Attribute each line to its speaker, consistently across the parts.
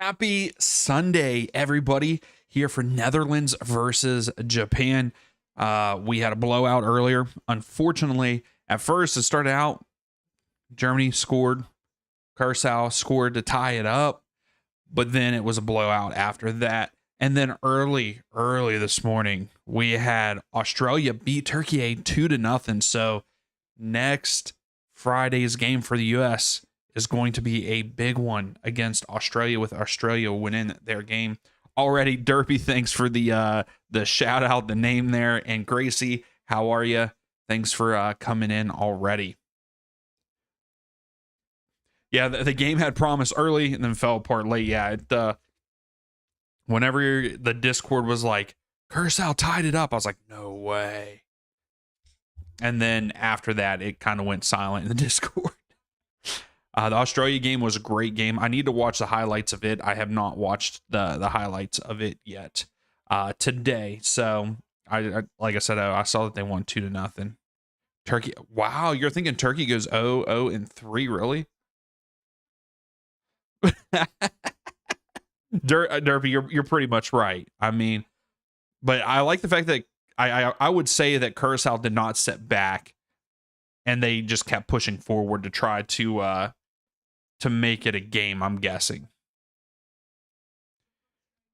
Speaker 1: Happy Sunday, everybody. Here for Netherlands versus Japan. We had a blowout earlier. Unfortunately, at first it started out, Germany scored, Curacao scored to tie it up, but then it was a blowout after that. And then early this morning, we had Australia beat Turkey 2-0. So next Friday's game for the US is going to be a big one against Australia, with Australia winning their game already. Derpy, thanks for the shout out, the name there. And Gracie, how are you? Thanks for coming in already. Yeah, the game had promise early and then fell apart late. Yeah, whenever the Discord was like, Curacao tied it up, I was like, no way. And then after that, it kind of went silent in the Discord. The Australia game was a great game. I need to watch the highlights of it. I have not watched the highlights of it yet today. So I like I said, I saw that they won 2-0. Turkey. Wow, you're thinking Turkey goes 0-3, really? Derpy, you're pretty much right. I mean, but I like the fact that I would say that Curacao did not sit back, and they just kept pushing forward to try to make it a game, I'm guessing.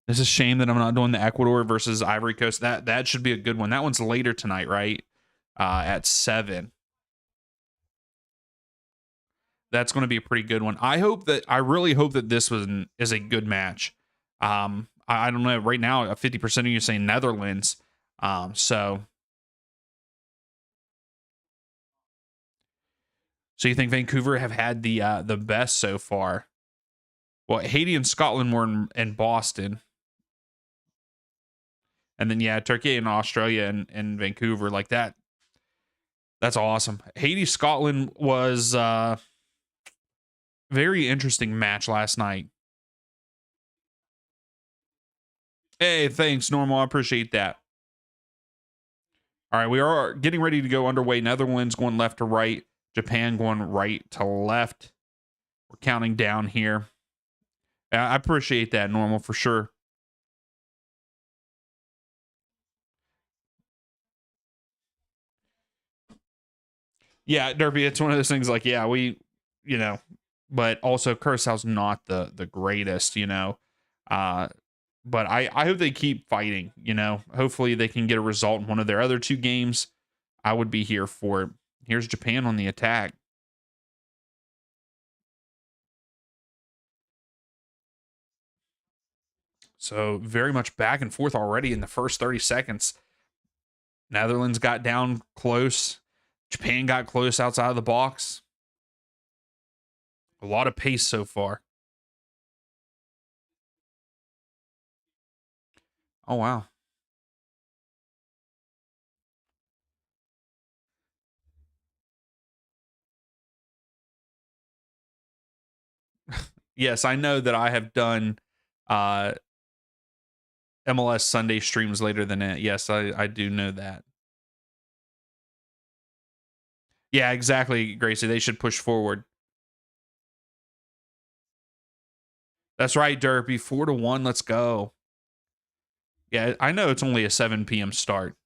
Speaker 1: It's a shame that I'm not doing the Ecuador versus Ivory Coast. That should be a good one. That one's later tonight, right? At 7. That's going to be a pretty good one. I really hope that this is a good match. I don't know. Right now, 50% of you saying Netherlands. So you think Vancouver have had the best so far? Well, Haiti and Scotland were in Boston. And then, yeah, Turkey and Australia and Vancouver, like that. That's awesome. Haiti, Scotland was very interesting match last night. Hey, thanks, Normal. I appreciate that. All right, we are getting ready to go underway. Netherlands going left to right. Japan going right to left. We're counting down here. I appreciate that, Normal, for sure. Yeah, Derby, it's one of those things like, yeah, but also Curaçao's not the greatest, but I hope they keep fighting, Hopefully they can get a result in one of their other two games. I would be here for it. Here's Japan on the attack. So very much back and forth already in the first 30 seconds. Netherlands got down close. Japan got close outside of the box. A lot of pace so far. Oh, wow. Yes, I know that I have done MLS Sunday streams later than it. Yes, I do know that. Yeah, exactly, Gracie. They should push forward. That's right, Derpy. 4-1. Let's go. Yeah, I know it's only a 7 p.m. start.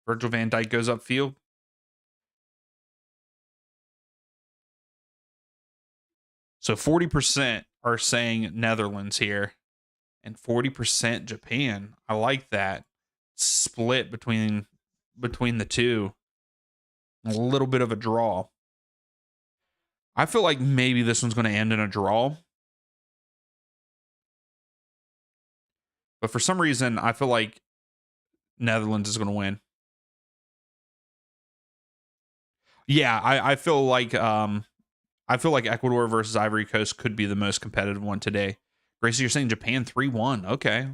Speaker 1: Virgil van Dijk goes upfield. So 40% are saying Netherlands here, and 40% Japan. I like that split between the two. A little bit of a draw. I feel like maybe this one's going to end in a draw. But for some reason, I feel like Netherlands is going to win. Yeah, I feel like Ecuador versus Ivory Coast could be the most competitive one today. Gracie, you're saying Japan 3-1. Okay.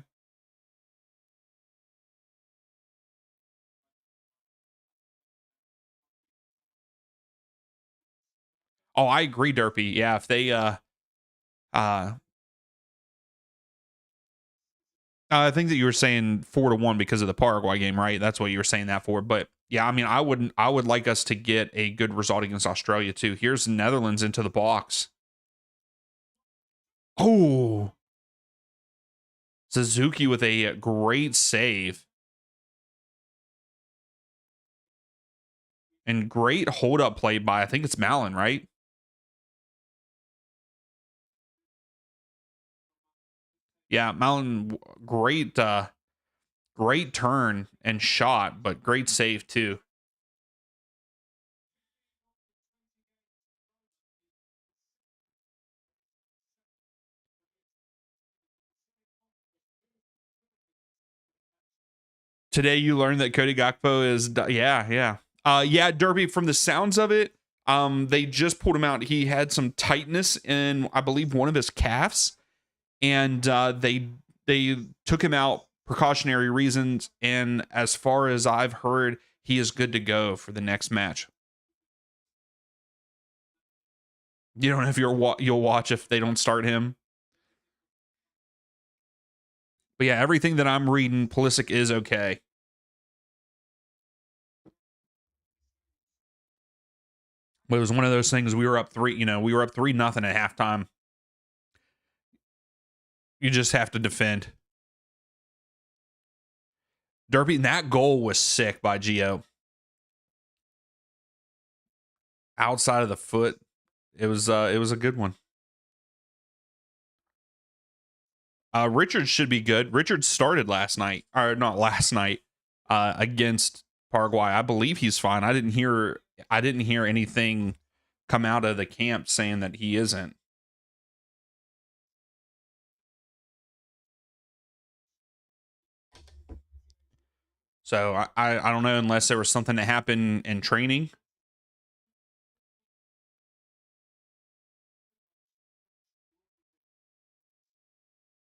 Speaker 1: Oh, I agree, Derpy. Yeah, if they uh I think that you were saying 4-1 because of the Paraguay game, right? That's what you were saying that for. But yeah, I mean, I would like us to get a good result against Australia too. Here's Netherlands into the box. Oh, Suzuki with a great save. And great hold up play by, I think it's Malin, right? Yeah, Malin, great turn and shot, but great save too. Today you learned that Cody Gakpo is, yeah, Derby. From the sounds of it, they just pulled him out. He had some tightness in, I believe, one of his calves, and they took him out precautionary reasons. And as far as I've heard, he is good to go for the next match. You don't know if you'll watch if they don't start him. But yeah, everything that I'm reading, Pulisic is okay. But it was one of those things. We were up 3. We were up 3-0 at halftime. You just have to defend. Derby, and that goal was sick by Gio. Outside of the foot, it was a good one. Richard should be good. Richard started last night, or not last night, against Paraguay. I believe he's fine. I didn't hear anything come out of the camp saying that he isn't. So I don't know, unless there was something that happened in training.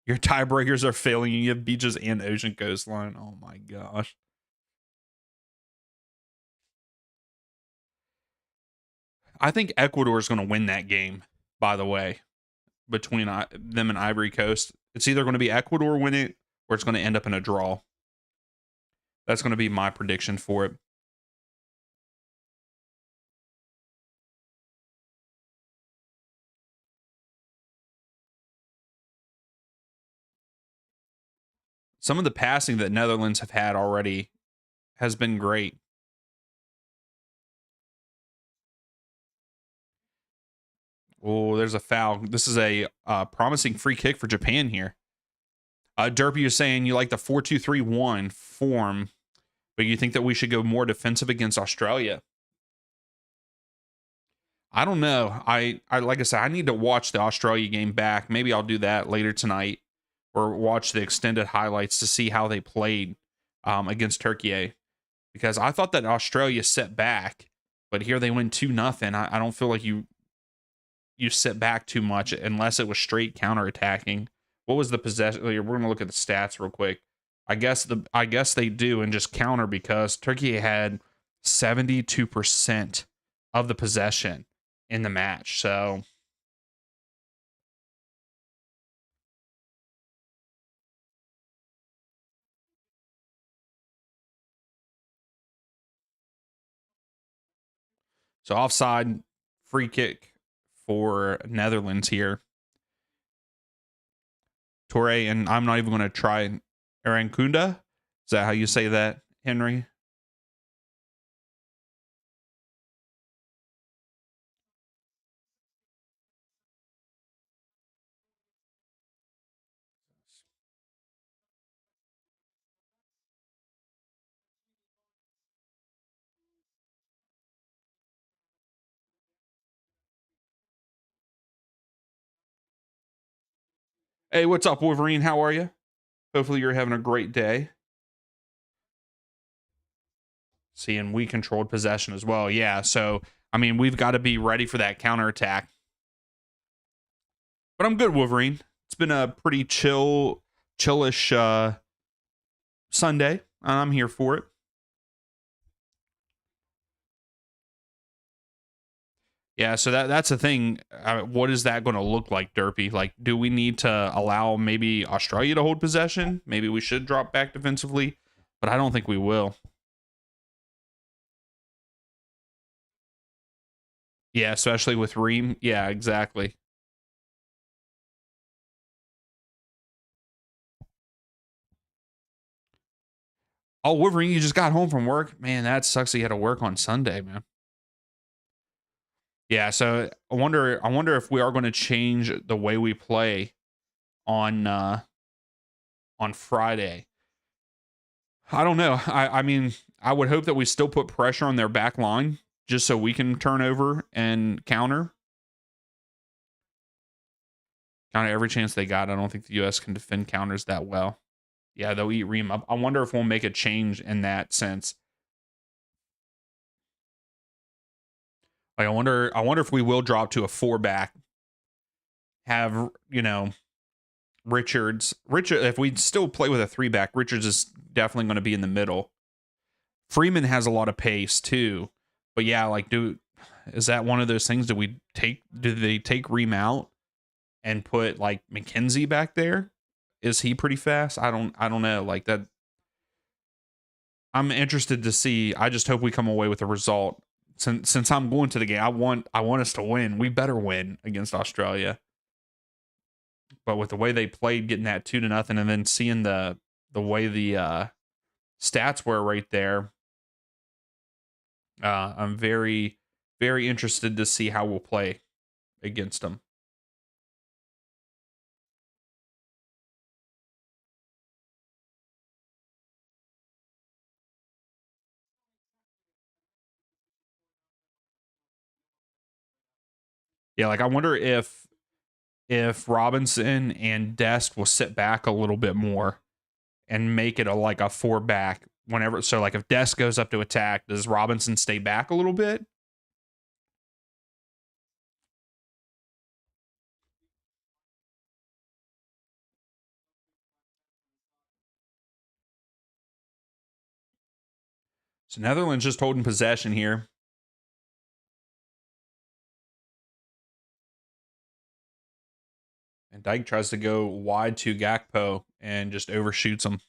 Speaker 1: Your tiebreakers are failing you. You have beaches and ocean coastline. Oh my gosh. I think Ecuador is going to win that game, by the way, between them and Ivory Coast. It's either going to be Ecuador win it or it's going to end up in a draw. That's going to be my prediction for it. Some of the passing that Netherlands have had already has been great. Oh, there's a foul. This is a promising free kick for Japan here. Derpy, you're saying you like the 4-2-3-1 form, but you think that we should go more defensive against Australia. I don't know. I like I said, I need to watch the Australia game back. Maybe I'll do that later tonight, or watch the extended highlights to see how they played against Turkey. Because I thought that Australia set back, but here they win 2-0. I don't feel like you sit back too much unless it was straight counterattacking. What was the possession? We're gonna look at the stats real quick. I guess they do and just counter, because Turkey had 72% of the possession in the match. So offside, free kick for Netherlands here. Torre, and I'm not even going to try Arankunda. Is that how you say that, Henry? Hey, what's up, Wolverine? How are you? Hopefully you're having a great day. Seeing we controlled possession as well. Yeah, so, I mean, we've got to be ready for that counterattack. But I'm good, Wolverine. It's been a pretty chillish Sunday, and I'm here for it. Yeah, so that's the thing. What is that going to look like, Derpy? Like, do we need to allow maybe Australia to hold possession? Maybe we should drop back defensively, but I don't think we will. Yeah, especially with Reem. Yeah, exactly. Oh, Wolverine, you just got home from work? Man, that sucks that you had to work on Sunday, man. Yeah, so I wonder if we are going to change the way we play on Friday. I don't know. I mean, I would hope that we still put pressure on their back line just so we can turn over and counter. Counter every chance they got. I don't think the US can defend counters that well. Yeah, they'll eat Reem up. I wonder if we'll make a change in that sense. Like I wonder if we will drop to a 4-back. Have, Richard, if we still play with a 3-back, Richards is definitely going to be in the middle. Freeman has a lot of pace too. But yeah, like is that one of those things? Do they take Reem out and put like McKenzie back there? Is he pretty fast? I don't know. Like that, I'm interested to see. I just hope we come away with a result. Since I'm going to the game, I want us to win. We better win against Australia. But with the way they played, getting that 2-0, and then seeing the way the stats were right there, I'm very, very interested to see how we'll play against them. Yeah, like I wonder if Robinson and Dest will sit back a little bit more and make it like a 4-back whenever. So like if Dest goes up to attack, does Robinson stay back a little bit? So Netherlands just holding possession here. And Dyke tries to go wide to Gakpo and just overshoots him.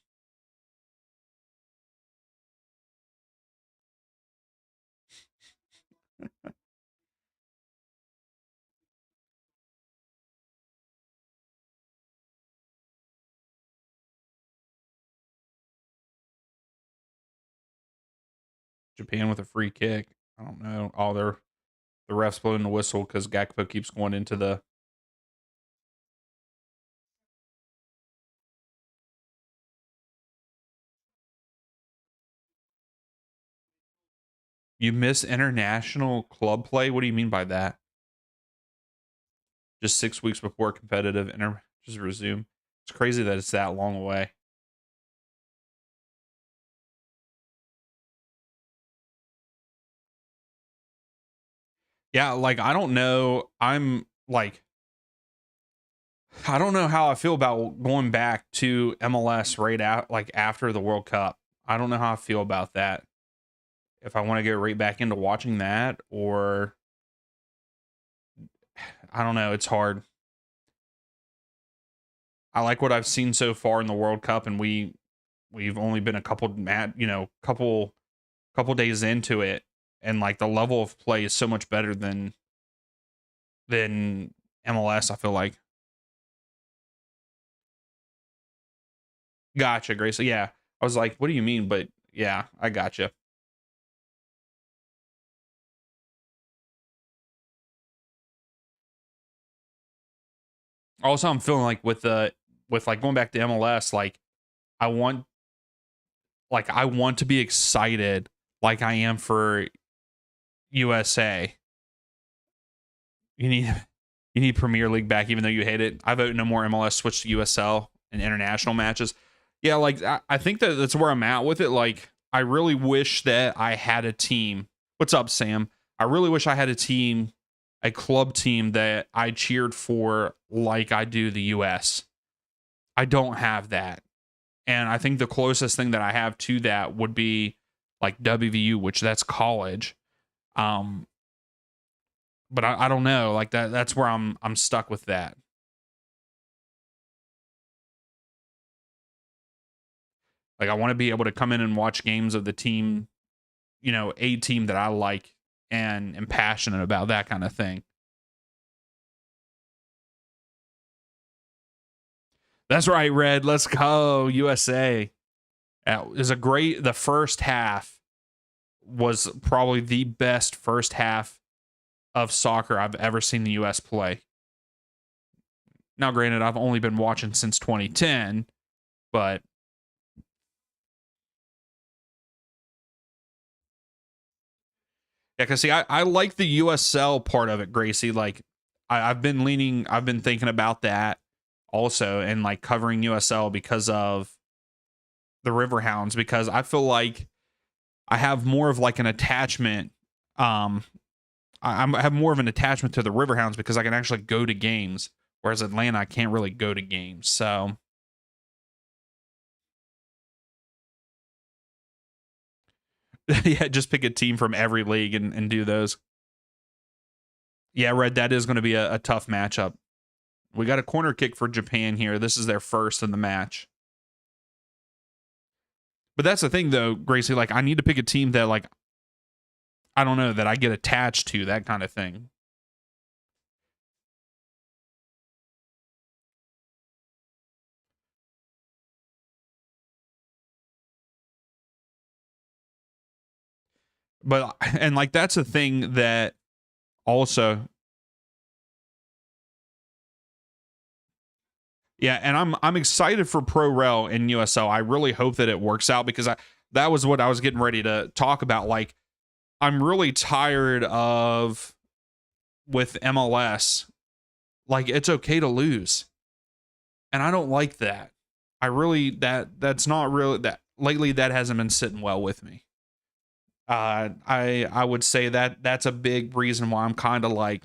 Speaker 1: Japan with a free kick. I don't know. Oh, the refs blowing the whistle because Gakpo keeps going into the. You miss international club play? What do you mean by that? Just 6 weeks before competitive just resume. It's crazy that it's that long away. Yeah, like I don't know. I don't know how I feel about going back to MLS right out like after the World Cup. I don't know how I feel about that. If I want to get right back into watching that, or I don't know, it's hard. I like what I've seen so far in the World Cup, and we've only been a couple days into it, and like the level of play is so much better than MLS. I feel like. Gotcha, Grace. Yeah, I was like, what do you mean? But yeah, I gotcha. Also, I'm feeling like with like going back to MLS, like I want I want to be excited like I am for USA. You need you need Premier League back, even though you hate it. I vote no more MLS. Switch to USL and international matches. Yeah, like I think that's where I'm at with it. Like I really wish that I had a team. What's up, Sam? I really wish I had a team, a club team that I cheered for like I do the US. I don't have that. And I think the closest thing that I have to that would be like WVU, which that's college. Um, but I don't know. Like that's where I'm stuck with that. Like I want to be able to come in and watch games of the team, a team that I like and am passionate about, that kind of thing. That's right, Red. Let's go, USA. Is a great. The first half was probably the best first half of soccer I've ever seen the US play. Now, granted, I've only been watching since 2010, but yeah, because see, I like the USL part of it, Gracie. Like, I've been thinking about that also, and like covering USL because of the Riverhounds, because I feel like I have more of like an attachment. I have more of an attachment to the Riverhounds because I can actually go to games, whereas Atlanta I can't really go to games. So yeah, just pick a team from every league and do those. Yeah, Red, that is going to be a tough matchup. We got a corner kick for Japan here. This is their first in the match. But that's the thing, though, Gracie. Like, I need to pick a team that, like, I don't know, that I get attached to, that kind of thing. But, and like, that's the thing that also, yeah, and I'm excited for Pro Rel in USL. I really hope that it works out because that was what I was getting ready to talk about. Like, I'm really tired of with MLS. Like, it's okay to lose, and I don't like that. I really that's not really that lately. That hasn't been sitting well with me. I would say that that's a big reason why I'm kind of like,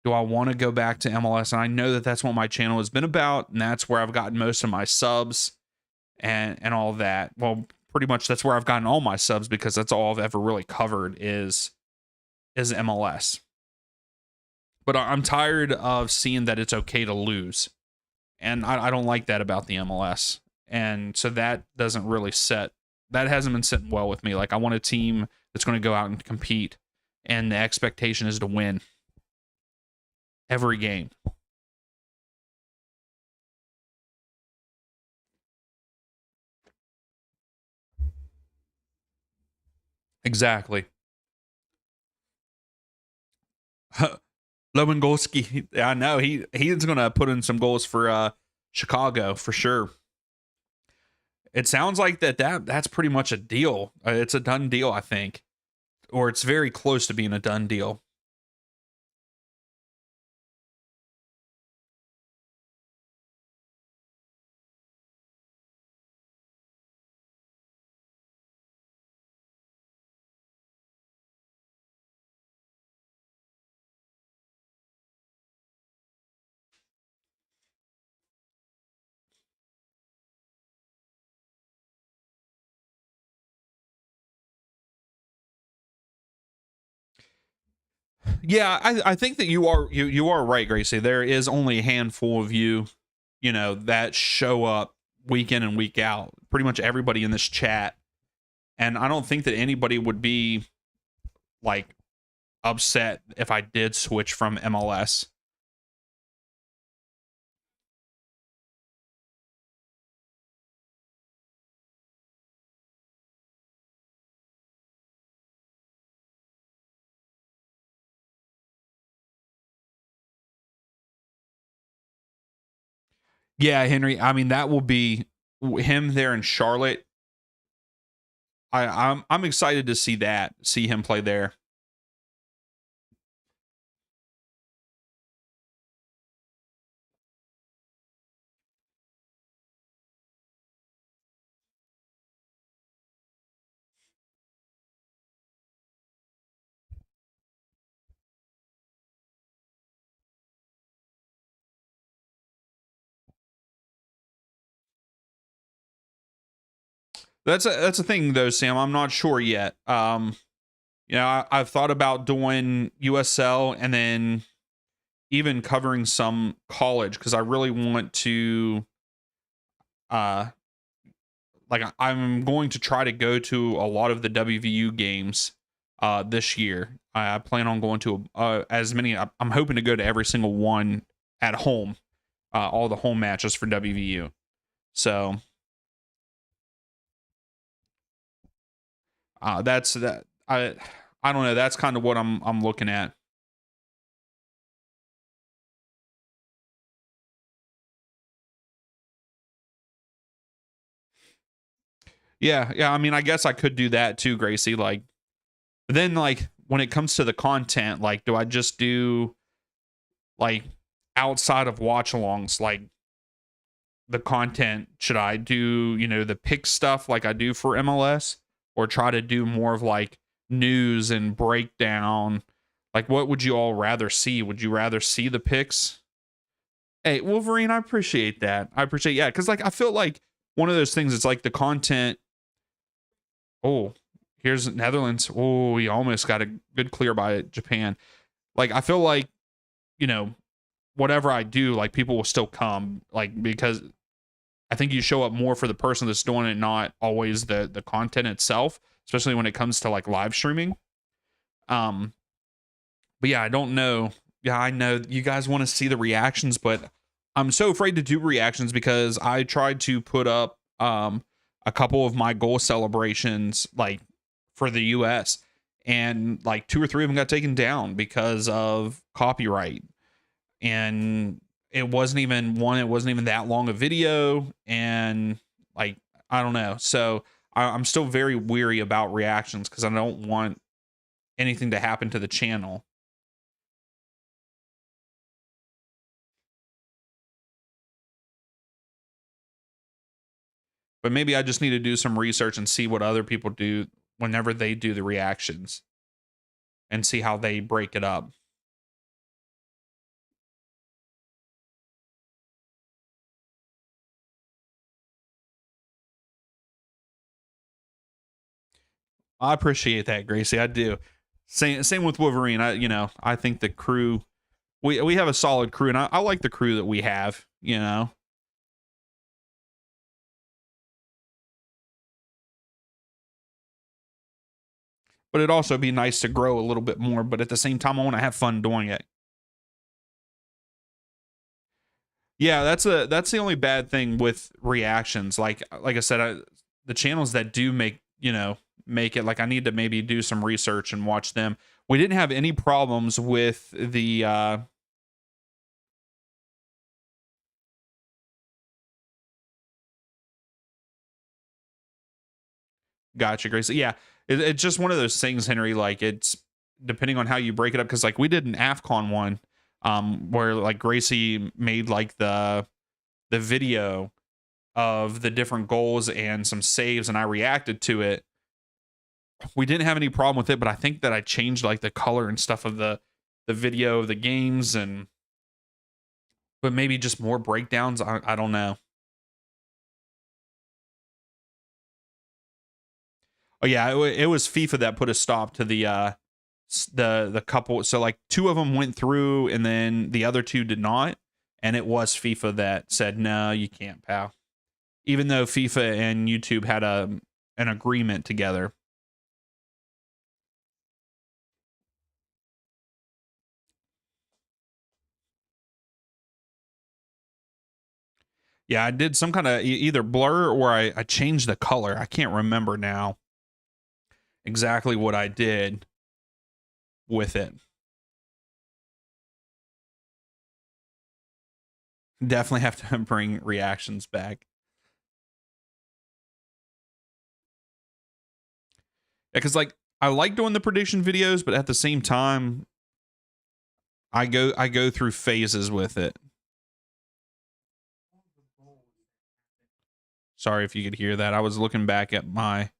Speaker 1: do I want to go back to MLS? And I know that that's what my channel has been about, and that's where I've gotten most of my subs and all that. Well, pretty much that's where I've gotten all my subs because that's all I've ever really covered is MLS. But I'm tired of seeing that it's okay to lose, and I don't like that about the MLS. And so that doesn't really set. That hasn't been sitting well with me. Like I want a team that's going to go out and compete, and the expectation is to win every game. Exactly. Lewandowski, I know he's going to put in some goals for Chicago for sure. It sounds like that's pretty much a deal. It's a done deal, I think, or it's very close to being a done deal. Yeah, I think that you are right, Gracie. There is only a handful of you, that show up week in and week out. Pretty much everybody in this chat, and I don't think that anybody would be like upset if I did switch from MLS. Yeah, Henry. I mean, that will be him there in Charlotte. I'm excited to see him play there. That's a thing though, Sam. I'm not sure yet. I've thought about doing USL and then even covering some college because I really want to uh I'm going to try to go to a lot of the WVU games this year. I plan on going to as many. I'm hoping to go to every single one at home, all the home matches for WVU. So that's that. I don't know. That's kind of what I'm looking at. Yeah, yeah. I mean, I guess I could do that too, Gracie. Like, then like when it comes to the content, like, do I just do like outside of watch alongs, like the content? Should I do, the pick stuff like I do for MLS, or try to do more of like news and breakdown? Like, what would you all rather see? Would you rather see the picks? Hey, Wolverine, I appreciate that. Yeah, because like I feel like one of those things. It's like the content. Oh, here's Netherlands. Oh, we almost got a good clear by Japan. Like I feel like you know whatever I do, like people will still come, like because I think you show up more for the person that's doing it, not always the content itself, especially when it comes to like live streaming. Um, but yeah, I don't know. Yeah, I know you guys want to see the reactions, but I'm so afraid to do reactions because I tried to put up a couple of my goal celebrations like for the US, and like two or three of them got taken down because of copyright. And it wasn't even that long a video, and like I don't know. So I'm still very weary about reactions because I don't want anything to happen to the channel. But maybe I just need to do some research and see what other people do whenever they do the reactions and see how they break it up. I appreciate that, Gracie. I do. Same with Wolverine. I think the crew, we have a solid crew, and I like the crew that we have. But it'd also be nice to grow a little bit more. But at the same time, I want to have fun doing it. Yeah, that's the only bad thing with reactions. Like I said, the channels that do make it, like I need to maybe do some research and watch them. We didn't have any problems with the gotcha, Grace. Yeah, it's just one of those things, Henry. Like it's depending on how you break it up, because like we did an AFCON one, where like Gracie made like the video of the different goals and some saves, and I reacted to it. We didn't have any problem with it, but I think that I changed like the color and stuff of the video of the games, and but maybe just more breakdowns. I don't know. Oh yeah, it was FIFA that put a stop to the couple. So like two of them went through, and then the other two did not, and it was FIFA that said no, you can't, pal. Even though FIFA and YouTube had an agreement together. Yeah, I did some kind of either blur, or I changed the color. I can't remember now exactly what I did with it. Definitely have to bring reactions back. Yeah, because like I like doing the prediction videos, but at the same time, I go through phases with it. Sorry if you could hear that. I was looking back at my,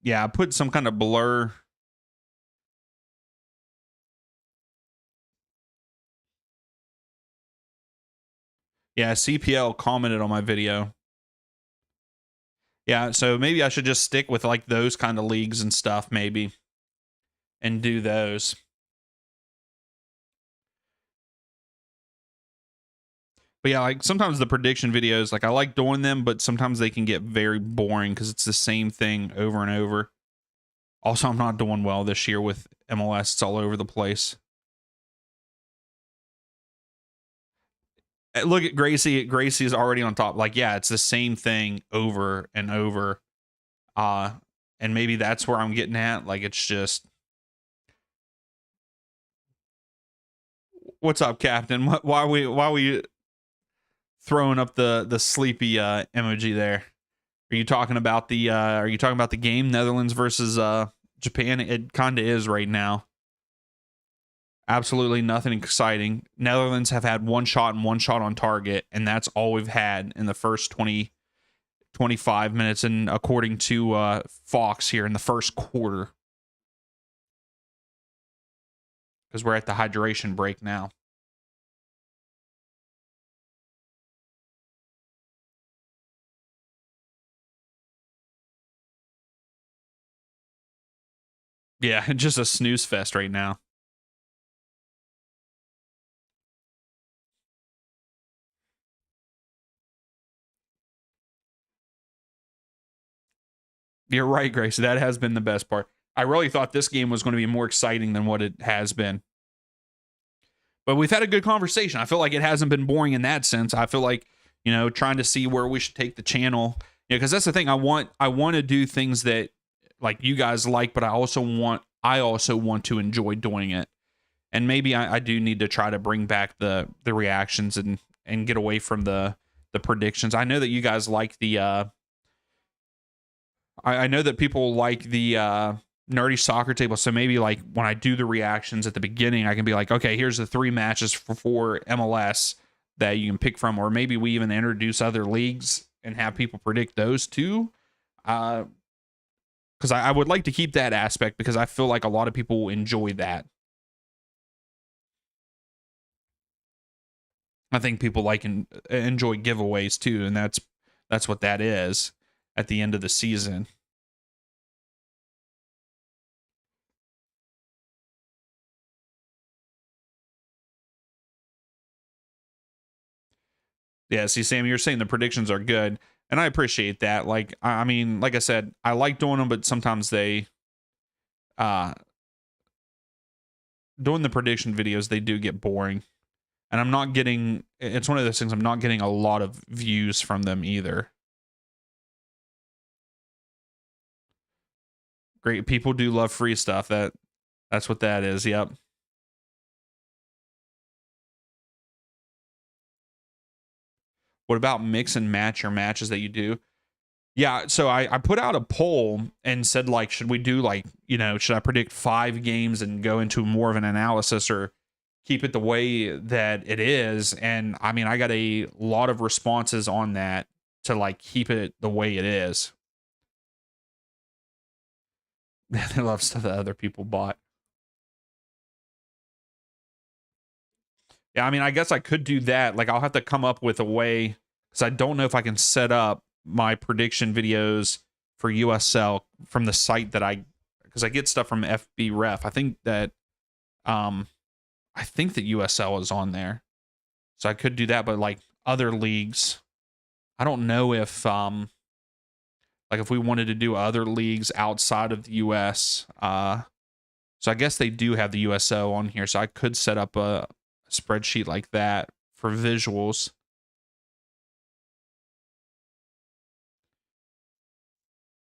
Speaker 1: yeah, I put some kind of blur. Yeah, CPL commented on my video. Yeah, so maybe I should just stick with like those kind of leagues and stuff, maybe. and do those. But yeah, like sometimes the prediction videos, like I like doing them, but sometimes they can get very boring because it's the same thing over and over. Also, I'm not doing well this year with MLS. It's all over the place. Look at Gracie. Gracie is already on top. Like, yeah, it's the same thing over and over. Uh, and maybe that's where I'm getting at. Like, it's just, what's up, Captain? Why are we throwing up the sleepy emoji there? Are you talking about the game Netherlands versus Japan? It kind of is right now. Absolutely nothing exciting. Netherlands have had one shot and one shot on target, and that's all we've had in the first 25 minutes, and according to Fox here in the first quarter, because we're at the hydration break now. Yeah, just a snooze fest right now. You're right, Grace. That has been the best part. I really thought this game was going to be more exciting than what it has been. But we've had a good conversation. I feel like it hasn't been boring in that sense. I feel like, trying to see where we should take the channel. Because that's the thing. I want to do things that like you guys like, but I also want to enjoy doing it. And maybe I do need to try to bring back the reactions and get away from the predictions. I know that you guys like the I know that people like the nerdy soccer table. So maybe like when I do the reactions at the beginning, I can be like, okay, here's the 3 matches for MLS that you can pick from, or maybe we even introduce other leagues and have people predict those too. Because I would like to keep that aspect because I feel like a lot of people enjoy that. I think people enjoy giveaways too, and that's what that is at the end of the season. Yeah, see, Sam, you're saying the predictions are good, and I appreciate that. Like, I mean, like I said, I like doing them, but sometimes uh, doing the prediction videos, they do get boring, and I'm not getting. It's one of those things. I'm not getting a lot of views from them either. Great people do love free stuff. That's what that is. Yep. What about mix and match your matches that you do? Yeah, so I put out a poll and said, like, should we do, like, should I predict 5 games and go into more of an analysis, or keep it the way that it is? And I mean, I got a lot of responses on that to like keep it the way it is. They love stuff that other people bought. Yeah, I mean, I guess I could do that. Like, I'll have to come up with a way, because I don't know if I can set up my prediction videos for USL from the site because I get stuff from FB Ref. Um, I think that USL is on there, so I could do that. But like other leagues, I don't know if like if we wanted to do other leagues outside of the US. So I guess they do have the USO on here, so I could set up a spreadsheet like that for visuals.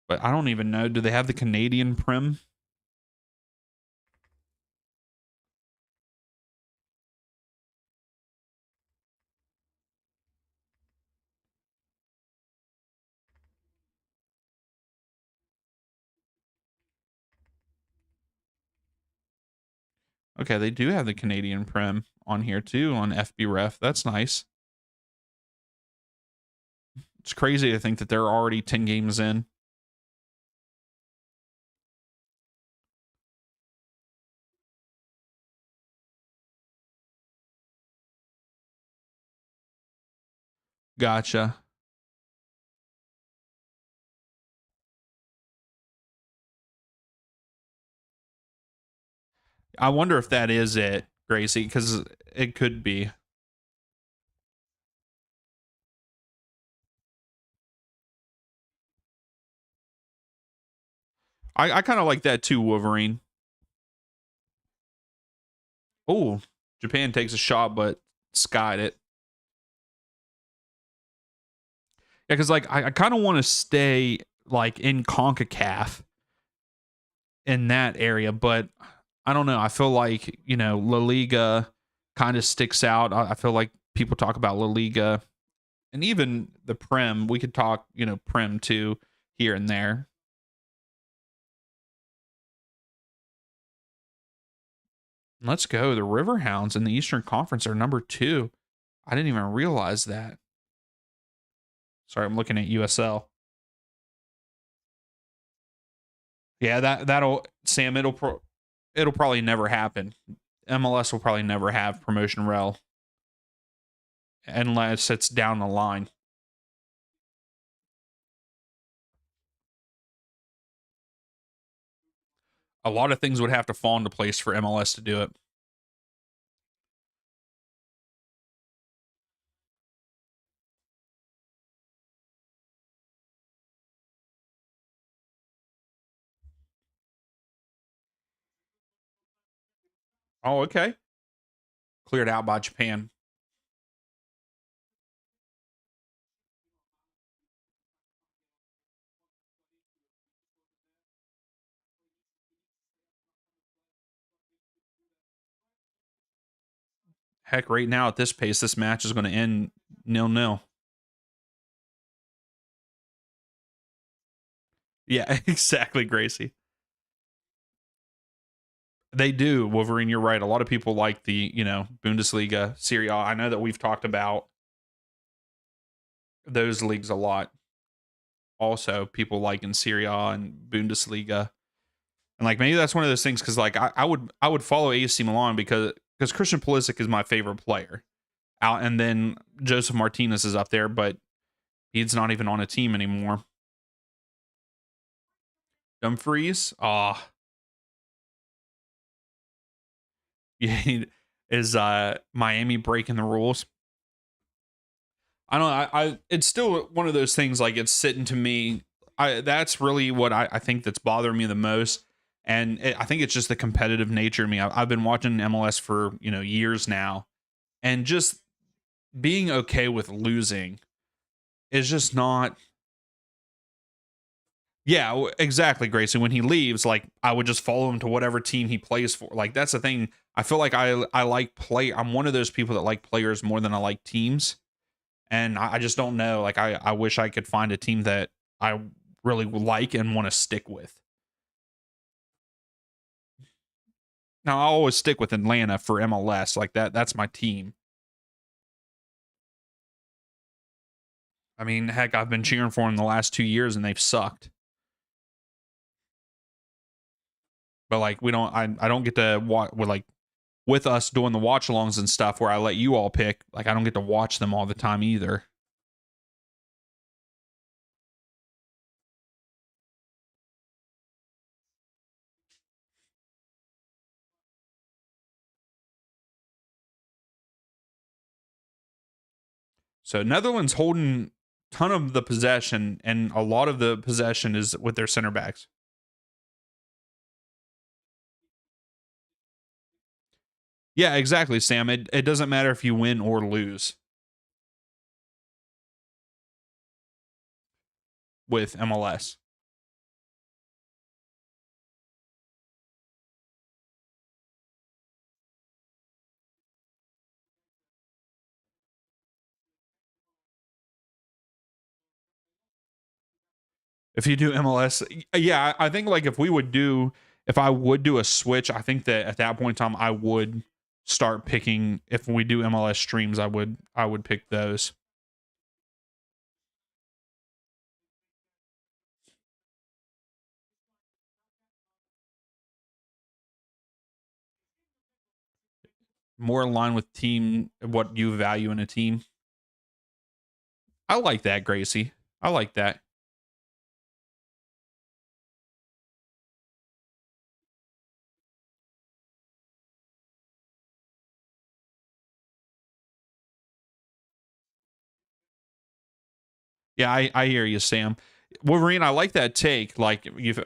Speaker 1: But I don't even know. Do they have the Canadian Prim? Okay, they do have the Canadian Prim on here too on FB Ref. That's nice. It's crazy to think that they're already 10 games in. Gotcha. I wonder if that is it, Gracie, because it could be. I kind of like that too, Wolverine. Oh, Japan takes a shot, but skied it. Yeah, because like I kind of want to stay like in CONCACAF in that area, but I don't know. I feel like, La Liga kind of sticks out. I feel like people talk about La Liga and even the Prem. We could talk, Prem too here and there. Let's go. The Riverhounds in the Eastern Conference are number 2. I didn't even realize that. Sorry, I'm looking at USL. Yeah, that'll Sam. It'll probably never happen. MLS will probably never have promotion rel unless it's down the line. A lot of things would have to fall into place for MLS to do it. Oh, okay. Cleared out by Japan. Heck, right now at this pace, this match is going to end 0-0. Yeah, exactly, Gracie. They do, Wolverine. You're right. A lot of people like the, Bundesliga, Serie A. I know that we've talked about those leagues a lot. Also, people like in Serie A and Bundesliga. And like maybe that's one of those things because like I would follow AC Milan because Christian Pulisic is my favorite player. Out and then Joseph Martinez is up there, but he's not even on a team anymore. Dumfries, yeah, is Miami breaking the rules? I don't know. I it's still one of those things like it's sitting to me. That's really what I think that's bothering me the most. And I think it's just the competitive nature of me. I've been watching MLS for years now, and just being okay with losing is just not. Yeah, exactly, Grayson. When he leaves, like I would just follow him to whatever team he plays for. Like that's the thing. I feel like I like play. I'm one of those people that like players more than I like teams, and I just don't know. Like I wish I could find a team that I really like and want to stick with. Now I always stick with Atlanta for MLS. Like that's my team. I mean, heck, I've been cheering for them the last 2 years and they've sucked. But like we don't, I don't get to watch with us doing the watch alongs and stuff where I let you all pick. Like I don't get to watch them all the time either. So Netherlands holding ton of the possession, and a lot of the possession is with their center backs. Yeah, exactly, Sam. It doesn't matter if you win or lose with MLS. If you do MLS, yeah, I think like if I would do a switch, I think that at that point in time I would start picking. If we do MLS streams, I would pick those. More in line with team what you value in a team. I like that, Gracie. I like that. Yeah, I hear you, Sam. Wolverine, I like that take. Like, you've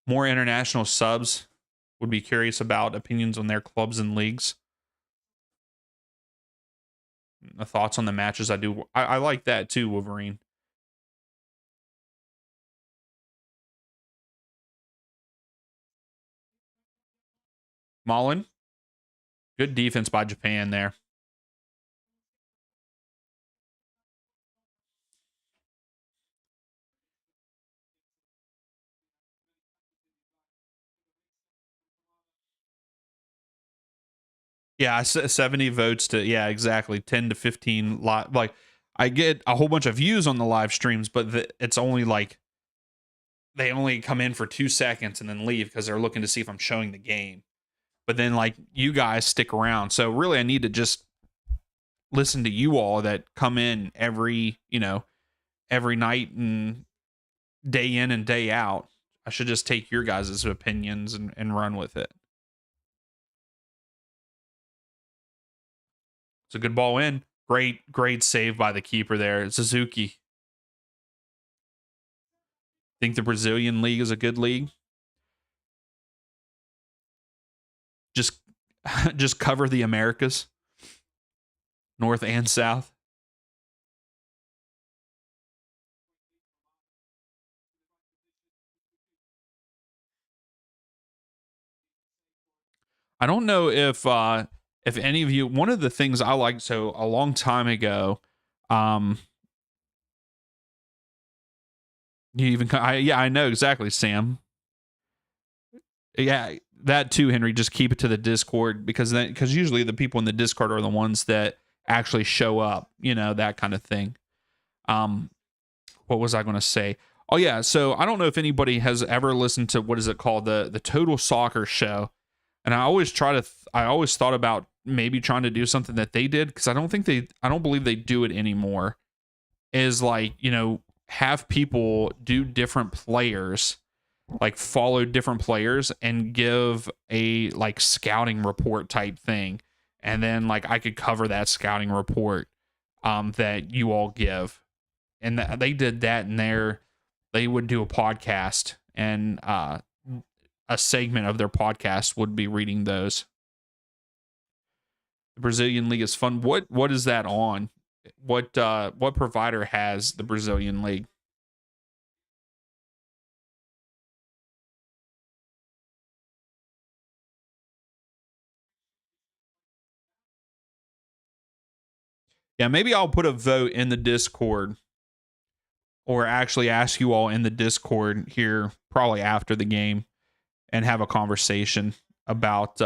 Speaker 1: more international subs would be curious about opinions on their clubs and leagues. The thoughts on the matches. I like that too, Wolverine. Mullen, good defense by Japan there. Yeah, 70 votes to, yeah, exactly, 10 to 15 live. Like, I get a whole bunch of views on the live streams, but it's only like they only come in for 2 seconds and then leave because they're looking to see if I'm showing the game. But then, like, you guys stick around. So really, I need to just listen to you all that come in every night and day in and day out. I should just take your guys' opinions and run with it. It's a good ball in. Great save by the keeper there. Suzuki. Think the Brazilian league is a good league? Just just cover the Americas, North and South. I don't know if any of you, one of the things I like, so a long time ago, um you even yeah, I know exactly, Sam. Yeah, that too, Henry. Just keep it to the Discord because usually the people in the Discord are the ones that actually show up. That kind of thing. Um, what was I going to say? Oh yeah, so I don't know if anybody has ever listened to what is it called, the Total Soccer Show, and I always thought about maybe trying to do something that they did because I don't believe they do it anymore. Is like have people do different players, like follow different players and give a like scouting report type thing, and then like I could cover that scouting report that you all give, and they did that in there. They would do a podcast, and a segment of their podcast would be reading those. The Brazilian league is fun. What is that on? What provider has the Brazilian league? Yeah, maybe I'll put a vote in the Discord, or actually ask you all in the Discord here probably after the game, and have a conversation about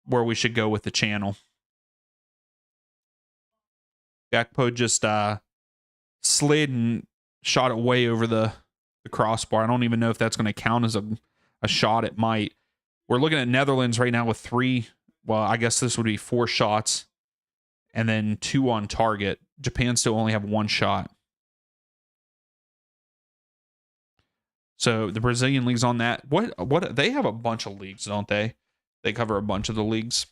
Speaker 1: where we should go with the channel. Gakpo just slid and shot it way over the crossbar. I don't even know if that's going to count as a shot. It might. We're looking at Netherlands right now with three. Well, I guess this would be four shots and then two on target. Japan still only have one shot. So the Brazilian league's on that. What they have a bunch of leagues, don't they? They cover a bunch of the leagues.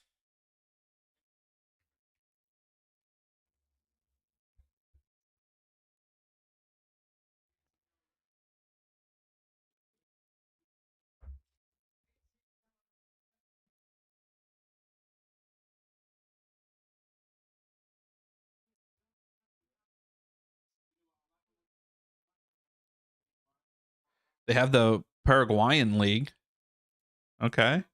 Speaker 1: They have the Paraguayan league. Okay.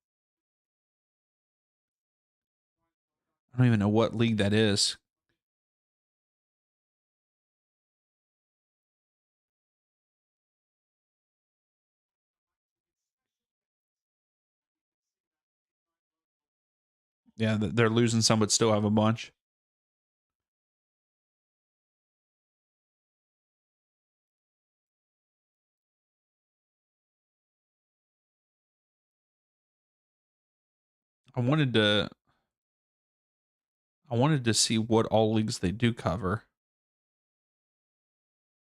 Speaker 1: I don't even know what league that is. Yeah, they're losing some, but still have a bunch. I wanted to I wanted to see what all leagues they do cover.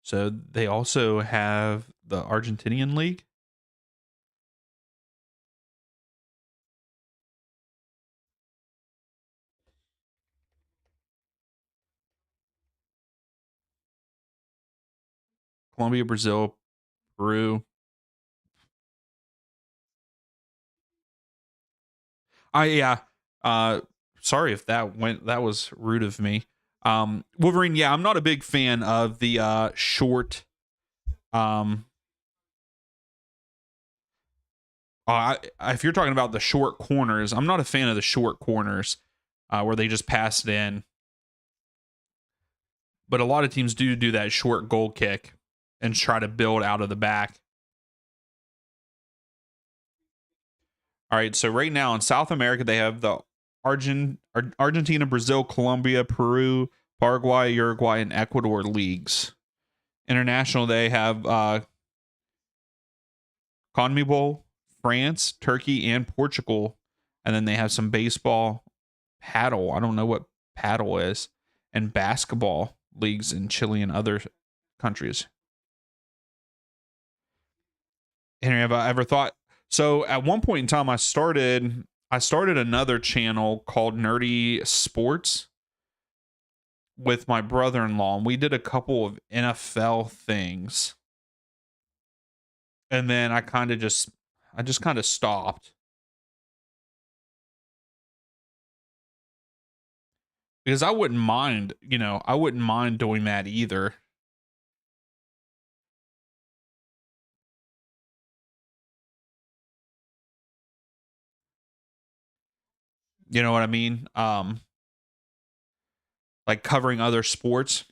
Speaker 1: So they also have the Argentinian league. Colombia, Brazil, Peru. Yeah. Uh Sorry if that was rude of me. Wolverine, yeah, I'm not a big fan of the short um if you're talking about the short corners, I'm not a fan of the short corners where they just pass it in. But a lot of teams do that short goal kick and try to build out of the back. All right, so right now in South America, they have the Argentina, Brazil, Colombia, Peru, Paraguay, Uruguay, and Ecuador leagues. International, they have CONMEBOL, France, Turkey, and Portugal. And then they have some baseball, paddle. I don't know what paddle is, and basketball leagues in Chile and other countries. Henry, have I ever thought? So at one point in time, I started another channel called Nerdy Sports with my brother-in-law, and we did a couple of NFL things, and then I just kind of stopped because I wouldn't mind doing that either. You know what I mean? Like covering other sports.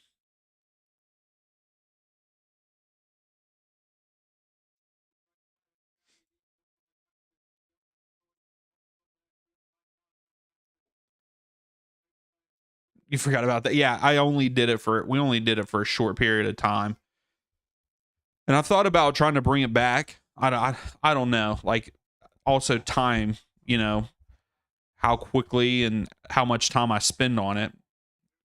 Speaker 1: You forgot about that. Yeah, we only did it for a short period of time. And I've thought about trying to bring it back. I don't know. Like also time, you know, how quickly and how much time I spend on it,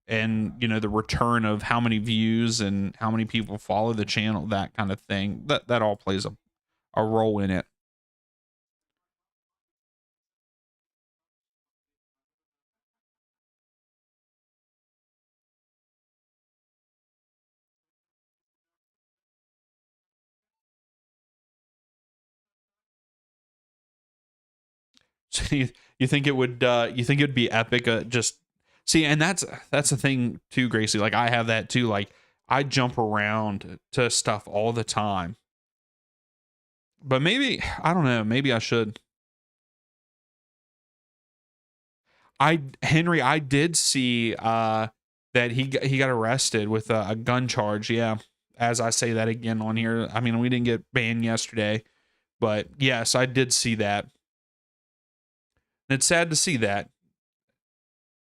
Speaker 1: and the return of how many views and how many people follow the channel, that kind of thing. That all plays a role in it. So you think it'd be epic, just see, and that's the thing too, Gracie. Like I have that too. Like I jump around to stuff all the time. But maybe I don't know, maybe I should. I did see that he got arrested with a gun charge. Yeah, as I say that again on here. I mean, we didn't get banned yesterday, but yes, I did see that. And it's sad to see that.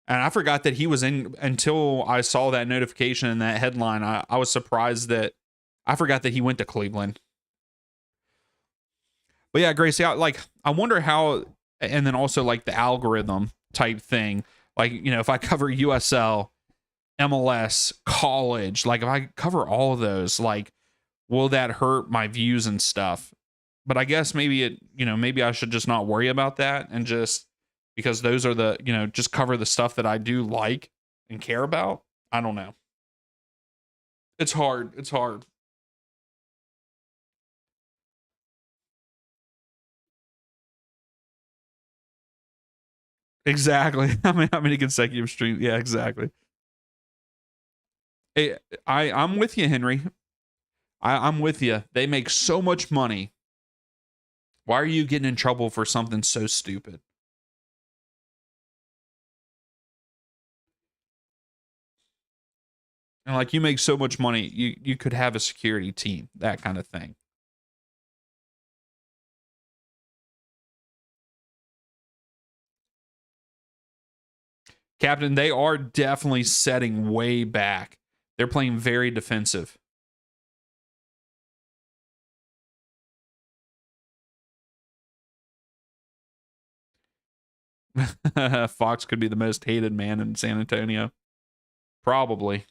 Speaker 1: And I forgot that he was in until I saw that notification and that headline. I was surprised that I forgot that he went to Cleveland. But yeah, Gracie, I wonder how, and then also like the algorithm type thing. Like, if I cover USL, MLS, college, like if I cover all of those, like, will that hurt my views and stuff? But I guess maybe I should just not worry about that and just because those are just cover the stuff that I do like and care about. I don't know. It's hard. It's hard. Exactly. I mean, how many consecutive streams? Yeah, exactly. Hey, I'm with you, Henry. I'm with you. They make so much money. Why are you getting in trouble for something so stupid? And like you make so much money, you could have a security team, that kind of thing. Captain, they are definitely setting way back. They're playing very defensive. Fox could be the most hated man in San Antonio. Probably.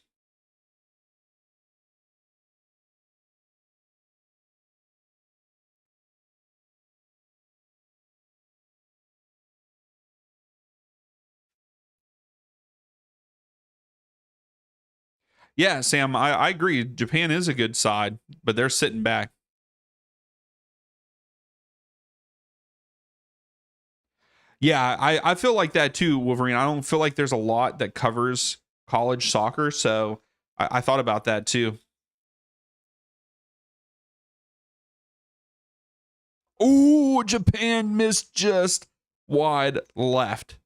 Speaker 1: Yeah, Sam, I agree. Japan is a good side, but they're sitting back. Yeah, I feel like that too, Wolverine. I don't feel like there's a lot that covers college soccer, so I thought about that too. Ooh, Japan missed just wide left.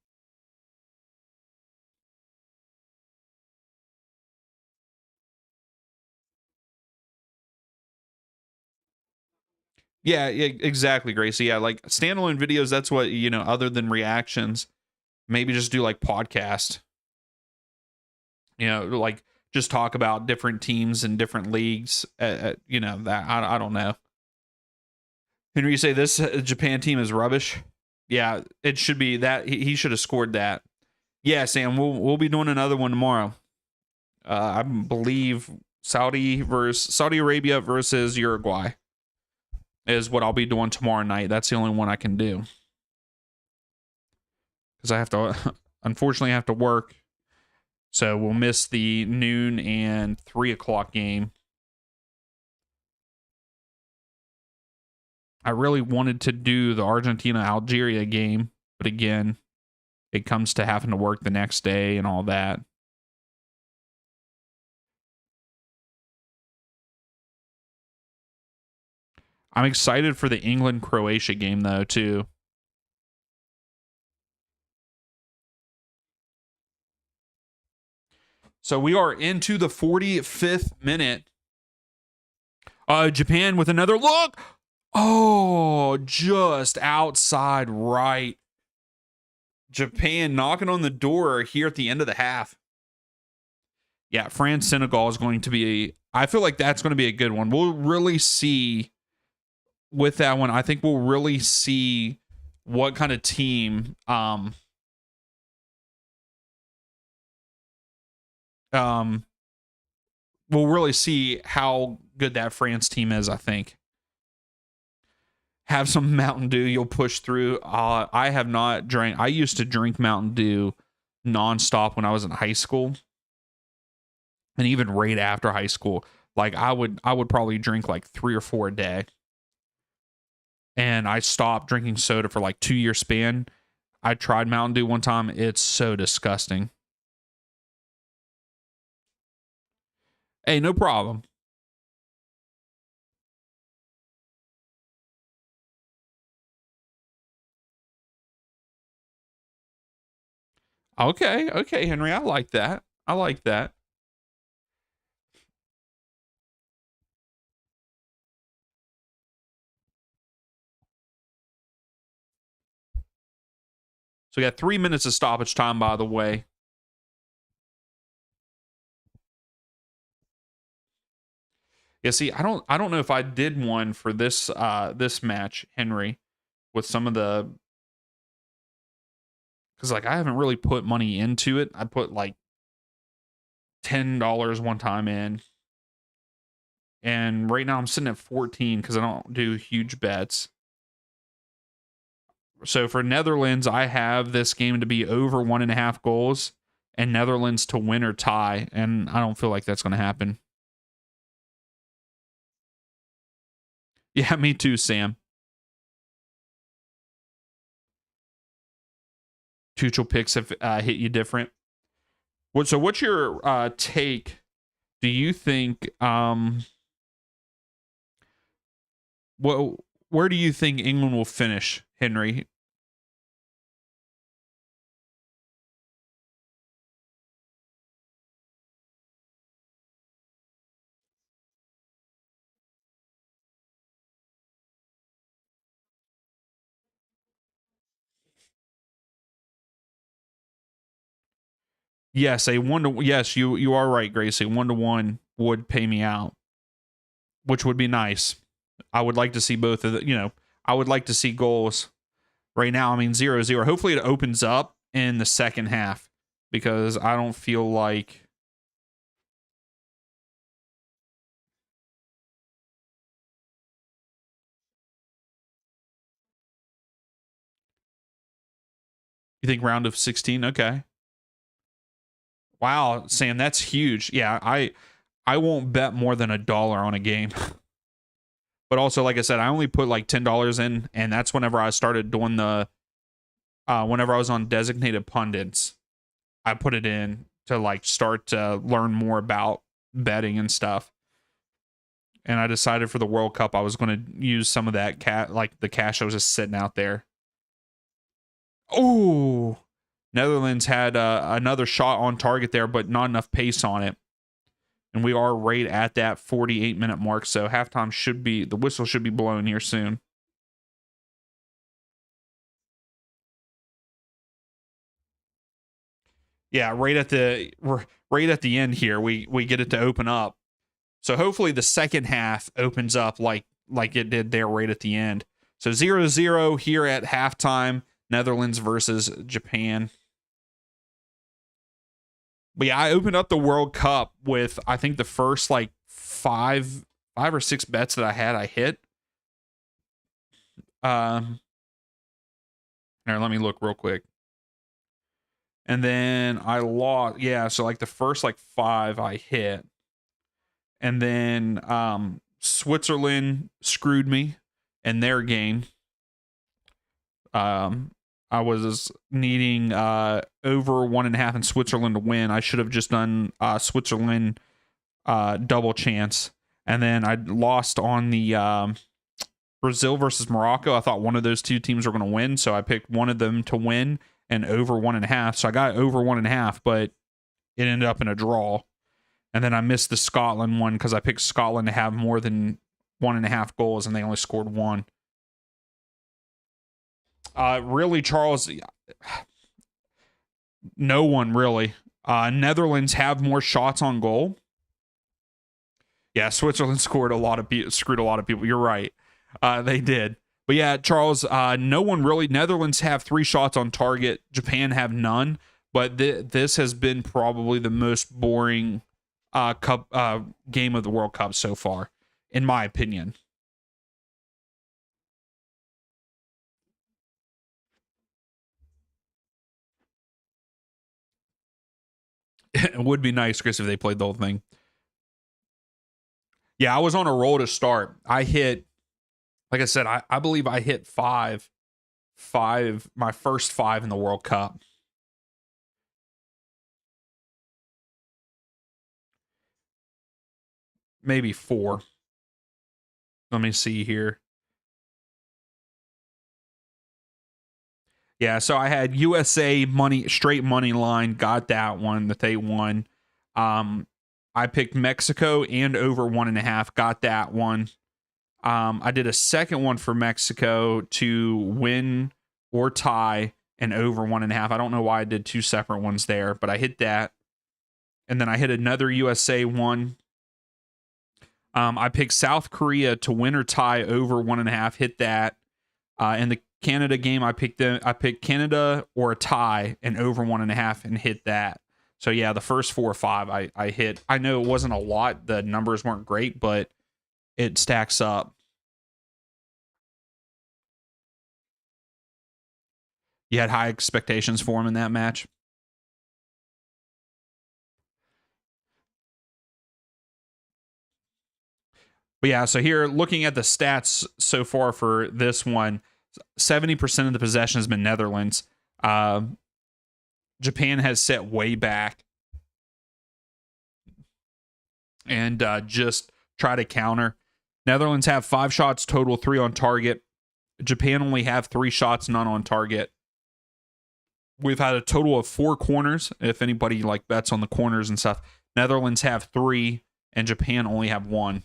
Speaker 1: Yeah, exactly, Gracie. Yeah, like standalone videos, that's what, other than reactions, maybe just do like podcast, like just talk about different teams and different leagues. That I don't know. Henry, you say this Japan team is rubbish? Yeah, it should be that he should have scored that. Yeah, Sam, we'll be doing another one tomorrow. I believe Saudi Arabia versus Uruguay is what I'll be doing tomorrow night. That's the only one I can do because I have to, unfortunately, have to work. So we'll miss the noon and 3 o'clock game. I really wanted to do the Argentina Algeria game, but again, it comes to having to work the next day and all that. I'm excited for the England Croatia game though too. So we are into the 45th minute. Japan with another look. Oh, just outside right. Japan knocking on the door here at the end of the half. Yeah, France Senegal is going to be I feel like that's going to be a good one. We'll really see with that one. I think we'll really see what kind of team um we'll really see how good that France team is, I think. Have some Mountain Dew, you'll push through. I have not drank. I used to drink Mountain Dew nonstop when I was in high school, and even right after high school. Like I would probably drink like 3 or 4 a day. And I stopped drinking soda for like 2 year span. I tried Mountain Dew one time. It's so disgusting. Hey, no problem. Okay, Henry. I like that. I like that. So we got 3 minutes of stoppage time, by the way. Yeah, see, I don't know if I did one for this match, Henry, with some of the because like I haven't really put money into it. I put like $10 one time in, and right now I'm sitting at 14 because I don't do huge bets. So for Netherlands, I have this game to be over 1.5 goals, and Netherlands to win or tie, and I don't feel like that's going to happen. Yeah, me too, Sam. Tuchel picks have hit you different. What's your take? Do you think what where do you think England will finish, Henry? Yes, a one to yes, you are right, Grace. A 1-1 would pay me out, which would be nice. I would like to see both of the, I would like to see goals right now. I mean 0-0. Hopefully it opens up in the second half because I don't feel like you think round of 16. Okay. Wow, Sam, that's huge. Yeah, I won't bet more than $1 on a game. But also, like I said, I only put like $10 in, and that's whenever I started doing the whenever I was on designated pundits, I put it in to like start to learn more about betting and stuff. And I decided for the World Cup I was going to use some of that like the cash that was just sitting out there. Oh, Netherlands had another shot on target there, but not enough pace on it. And we are right at that 48-minute mark, so halftime should be, the whistle should be blown here soon. Yeah, right at the end here, we get it to open up. So hopefully the second half opens up like it did there right at the end. So 0-0 here at halftime, Netherlands versus Japan. But yeah, I opened up the World Cup with, I think, the first like five or six bets that I hit. Here, let me look real quick. And then I lost. Yeah, so like the first like 5 I hit. And then Switzerland screwed me in their game. I was needing over 1.5 in Switzerland to win. I should have just done Switzerland double chance. And then I lost on the Brazil versus Morocco. I thought one of those two teams were going to win, so I picked one of them to win and over 1.5. So I got over 1.5, but it ended up in a draw. And then I missed the Scotland one because I picked Scotland to have more than 1.5 goals, and they only scored 1. Really, Charles, no one really. Netherlands have more shots on goal. Yeah, Switzerland screwed a lot of people. You're right. They did. But yeah, Charles, no one really. Netherlands have 3 shots on target. Japan have none. But this has been probably the most boring game of the World Cup so far, in my opinion. It would be nice, Chris, if they played the whole thing. Yeah, I was on a roll to start. I hit, like I said, I believe I hit my first 5 in the World Cup. Maybe 4. Let me see here. Yeah, so I had USA straight money line, got that one that they won. I picked Mexico and over 1.5, got that one. I did a second one for Mexico to win or tie and over 1.5. I don't know why I did 2 separate ones there, but I hit that. And then I hit another USA one. I picked South Korea to win or tie over 1.5, hit that. In the Canada game, I picked Canada or a tie and over 1.5 and hit that. So yeah, the first 4 or 5 I hit. I know it wasn't a lot. The numbers weren't great, but it stacks up. You had high expectations for him in that match. But yeah, so here looking at the stats so far for this one, 70% of the possession has been Netherlands. Japan has set way back and just try to counter. Netherlands have 5 shots total, 3 on target. Japan only have 3 shots, none on target. We've had a total of 4 corners. If anybody like bets on the corners and stuff, Netherlands have 3 and Japan only have 1.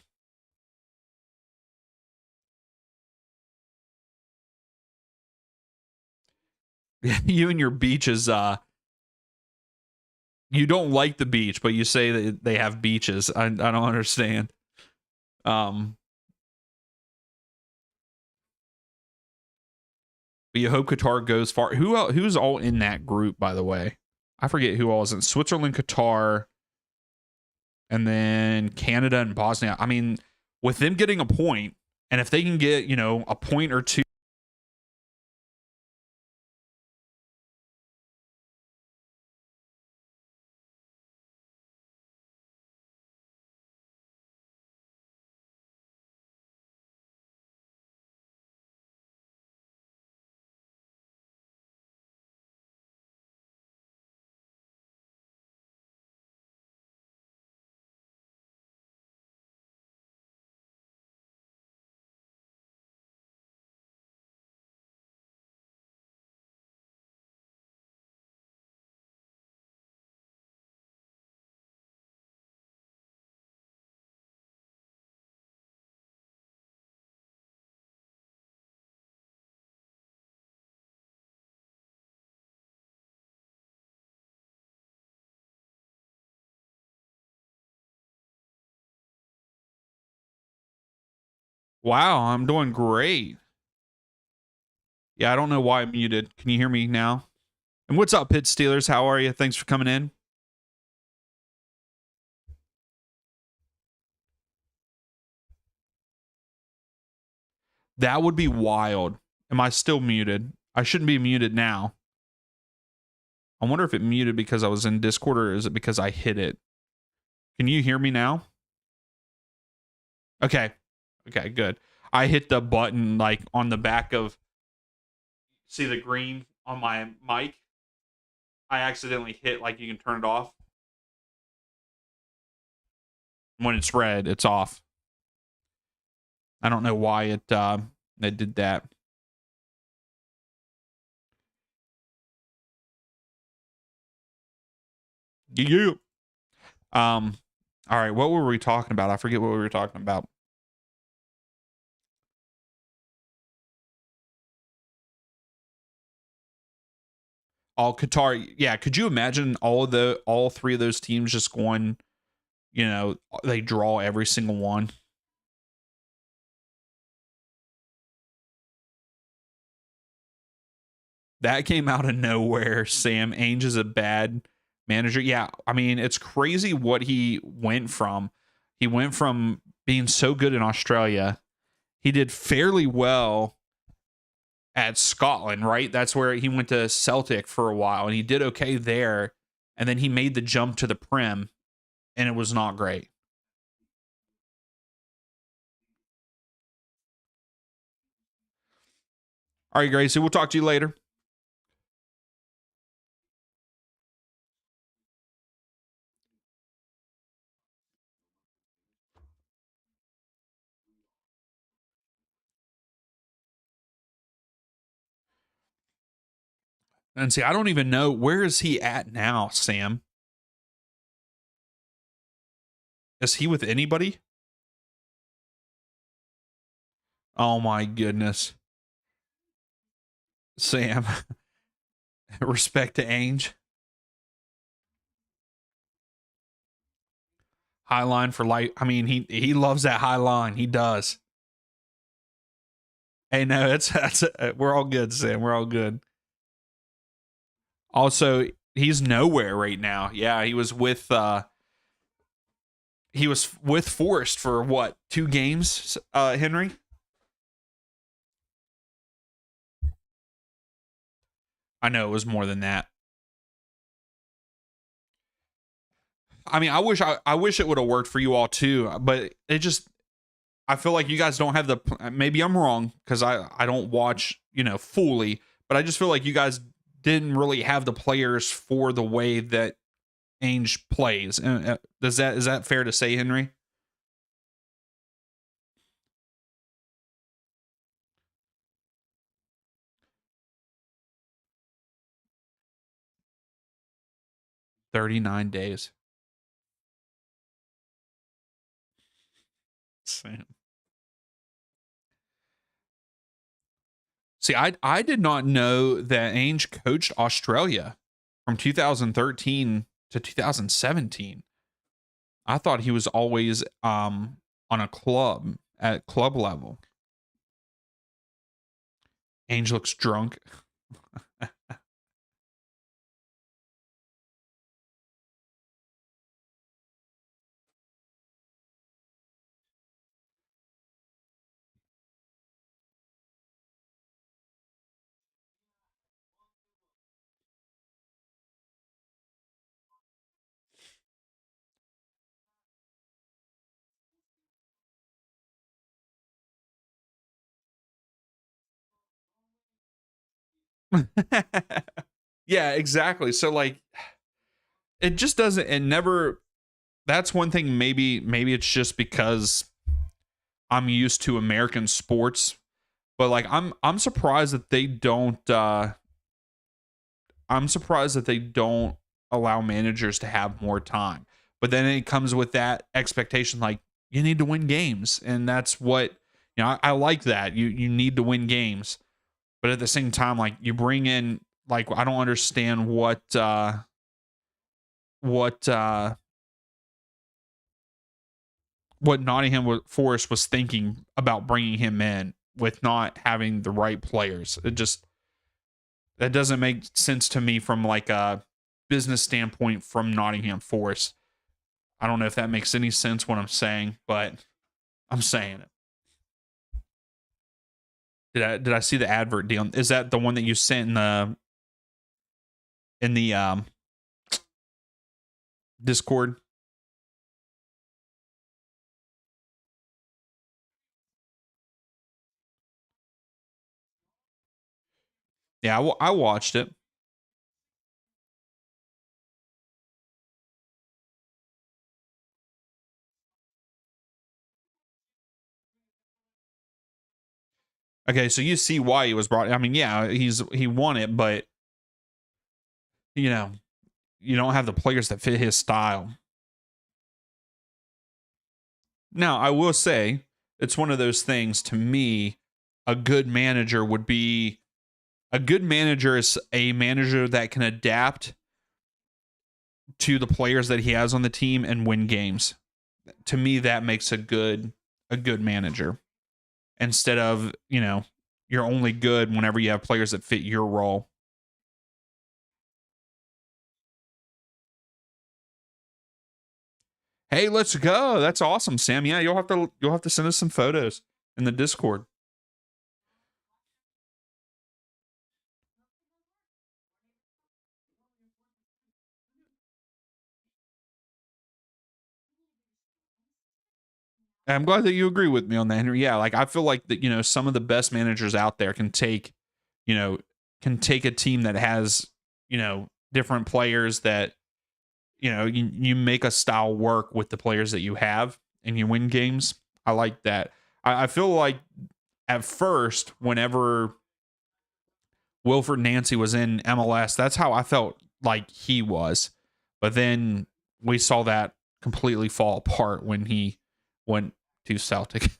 Speaker 1: You and your beaches, you don't like the beach, but you say that they have beaches. I don't understand. But you hope Qatar goes far. Who's all in that group, by the way? I forget who all is in Switzerland, Qatar, and then Canada and Bosnia. I mean, with them getting a point, and if they can get, a point or 2 Wow, I'm doing great. Yeah, I don't know why I'm muted. Can you hear me now? And what's up, Pitt Steelers? How are you? Thanks for coming in. That would be wild. Am I still muted? I shouldn't be muted now. I wonder if it muted because I was in Discord or is it because I hit it? Can you hear me now? Okay. Okay, good. I hit the button like on the back of, see the green on my mic? I accidentally hit like you can turn it off. When it's red, it's off. I don't know why it did that. Yeah. Um all right, what were we talking about? I forget what we were talking about. All Qatar. Yeah, could you imagine all three of those teams just going, they draw every single one? That came out of nowhere. Sam Ainge is a bad manager. Yeah, I mean, it's crazy what he went from. He went from being so good in Australia. He did fairly well at Scotland, right? That's where he went to Celtic for a while and he did okay there. And then he made the jump to the Prem and it was not great. All right, Gracie, we'll talk to you later. And see, I don't even know, where is he at now, Sam? Is he with anybody? Oh my goodness. Sam. Respect to Ainge. High line for light. I mean, he loves that high line. He does. Hey, no, that's we're all good, Sam. We're all good. Also, he's nowhere right now. Yeah, he was with Forrest for what, 2 games, Henry? I know it was more than that. I mean, I wish it would have worked for you all too, but it just, I feel like you guys don't have the, maybe I'm wrong because I don't watch, fully, but I just feel like you guys didn't really have the players for the way that Ainge plays. Is that fair to say, Henry? 39 days. Sam. See, I did not know that Ainge coached Australia from 2013 to 2017. I thought he was always on a club at club level. Ainge looks drunk. Yeah, exactly. So like it just doesn't, it never, that's one thing. Maybe it's just because I'm used to American sports, but like I'm surprised that they don't I'm surprised that they don't allow managers to have more time. But then it comes with that expectation, like you need to win games, and that's what, I like that you need to win games, but at the same time, like you bring in, like I don't understand what what Nottingham Forest was thinking about bringing him in with not having the right players. It just that doesn't make sense to me from like a business standpoint from Nottingham Forest. I don't know if that makes any sense what I'm saying, but I'm saying it. Did I see the advert deal? Is that the one that you sent in the Discord? Yeah, I watched it. Okay, so you see why he was brought. I mean, yeah, he won it, but you know, you don't have the players that fit his style. Now, I will say, it's one of those things to me, a good manager would be a good manager is a manager that can adapt to the players that he has on the team and win games. To me, that makes a good manager. Instead of, you're only good whenever you have players that fit your role. Hey, let's go. That's awesome, Sam. Yeah, you'll have to send us some photos in the Discord. I'm glad that you agree with me on that, Henry. Yeah, like I feel like that, some of the best managers out there you know, can take a team that has, different players that, you make a style work with the players that you have and you win games. I like that. I feel like at first, whenever Wilfred Nancy was in MLS, that's how I felt like he was. But then we saw that completely fall apart when he went to Celtic.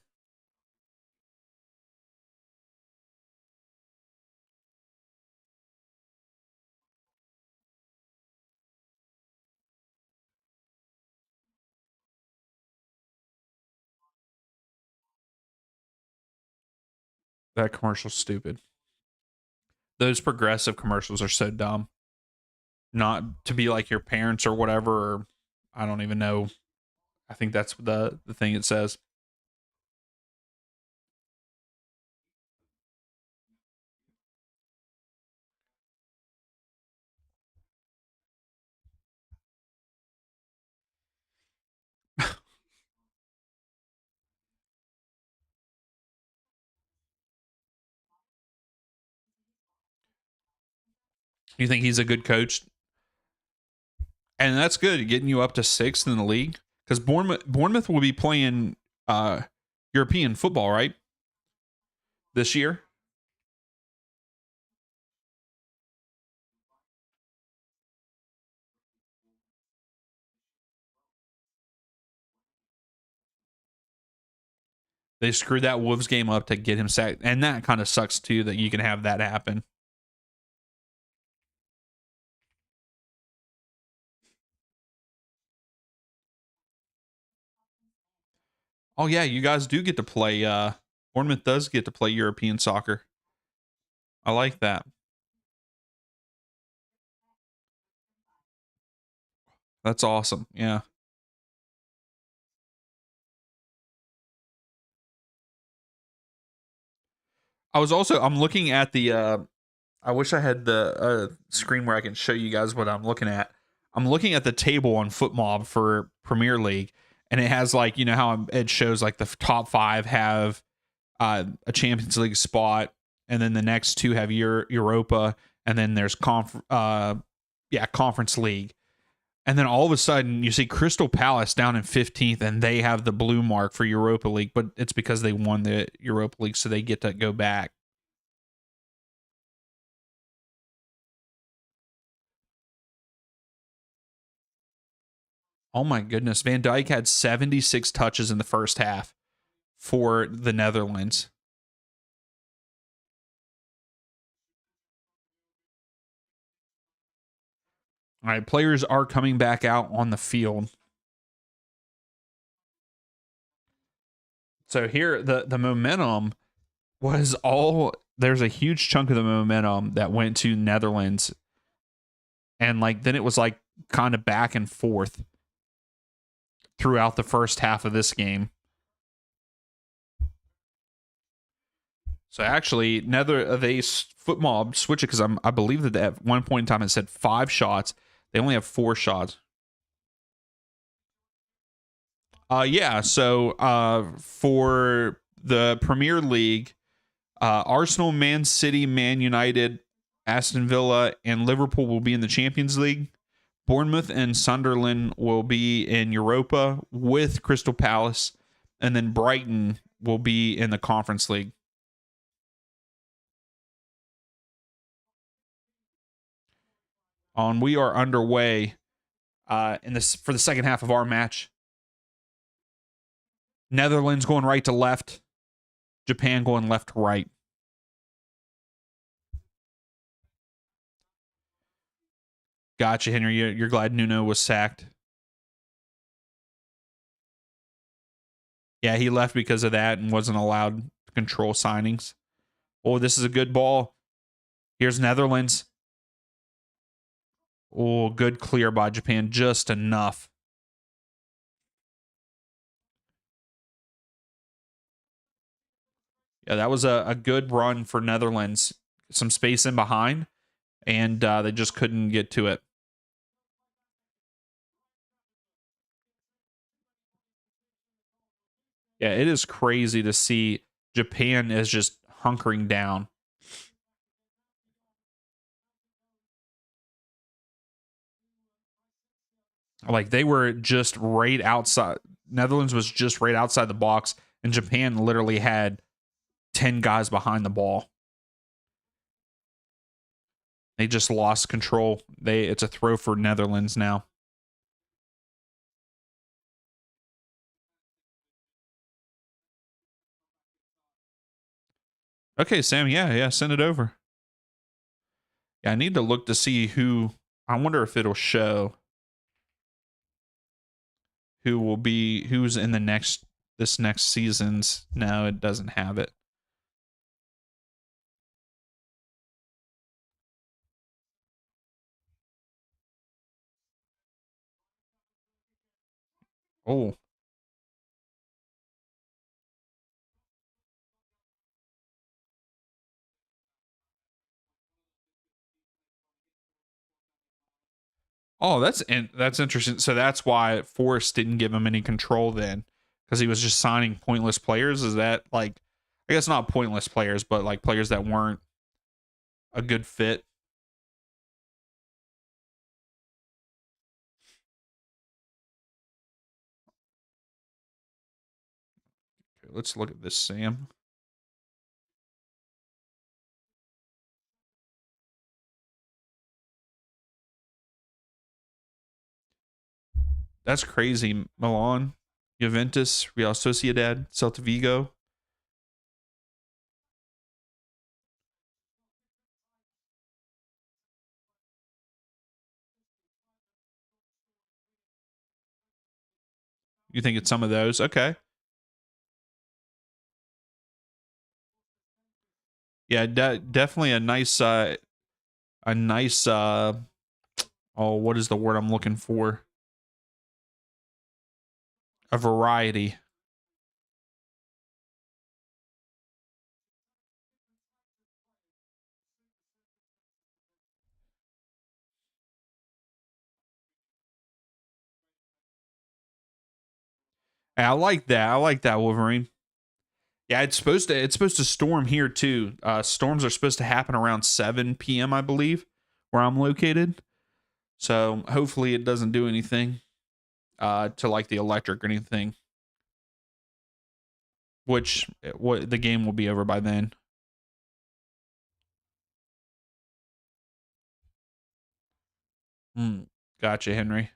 Speaker 1: That commercial's stupid. Those progressive commercials are so dumb. Not to be like your parents or whatever. Or I don't even know. I think that's the thing it says. You think he's a good coach, and that's good, getting you up to sixth in the league. Because Bournemouth will be playing uh, European football, right? This year. They screwed that Wolves game up to get him sacked, and that kind of sucks too that you can have that happen. Oh yeah, you guys do get to play. Bournemouth does get to play European soccer. I like that. That's awesome. Yeah. I'm looking at the I wish I had the screen where I can show you guys what I'm looking at. I'm looking at the table on FootMob for Premier League, and it has like, how it shows like the top 5 have a Champions League spot, and then the next 2 have Europa, and then there's Conference League. And then all of a sudden you see Crystal Palace down in 15th, and they have the blue mark for Europa League, but it's because they won the Europa League, so they get to go back. Oh my goodness. Van Dijk had 76 touches in the first half for the Netherlands. All right, players are coming back out on the field. So here the momentum was all there's a huge chunk of the momentum that went to Netherlands, and like then it was like kind of back and forth throughout the first half of this game. So actually, they foot mob switch it because I believe that at one point in time it said 5 shots. They only have 4 shots. Yeah. So for the Premier League, Arsenal, Man City, Man United, Aston Villa, and Liverpool will be in the Champions League. Bournemouth and Sunderland will be in Europa with Crystal Palace, and then Brighton will be in the Conference League. We are underway in this for the second half of our match. Netherlands going right to left, Japan going left to right. Gotcha, Henry. You're glad Nuno was sacked. Yeah, he left because of that and wasn't allowed to control signings. Oh, this is a good ball. Here's Netherlands. Oh, good clear by Japan. Just enough. Yeah, that was a good run for Netherlands. Some space in behind, and they just couldn't get to it. Yeah, it is crazy to see Japan is just hunkering down. Like they were just right outside. Netherlands was just right outside the box, and Japan literally had 10 guys behind the ball. They just lost control. It's a throw for Netherlands now. Okay, Sam. Yeah, send it over. Yeah, I need to look to see who. I wonder if it'll show who's in the this next season's. No, it doesn't have it. Oh, that's interesting. So that's why Forrest didn't give him any control then, because he was just signing pointless players. Is that like, I guess not pointless players, but like players that weren't a good fit. Okay, let's look at this, Sam. That's crazy. Milan, Juventus, Real Sociedad, Celta Vigo. You think it's some of those? Okay. Yeah, definitely a nice oh, what is the word I'm looking for? A variety. Hey, I like that. I like that, Wolverine. Yeah, it's supposed to storm here too. Storms are supposed to happen around 7 p.m. I believe, where I'm located. So hopefully it doesn't do anything to like the electric or anything. Which what the game will be over by then. Hmm. Gotcha, Henry.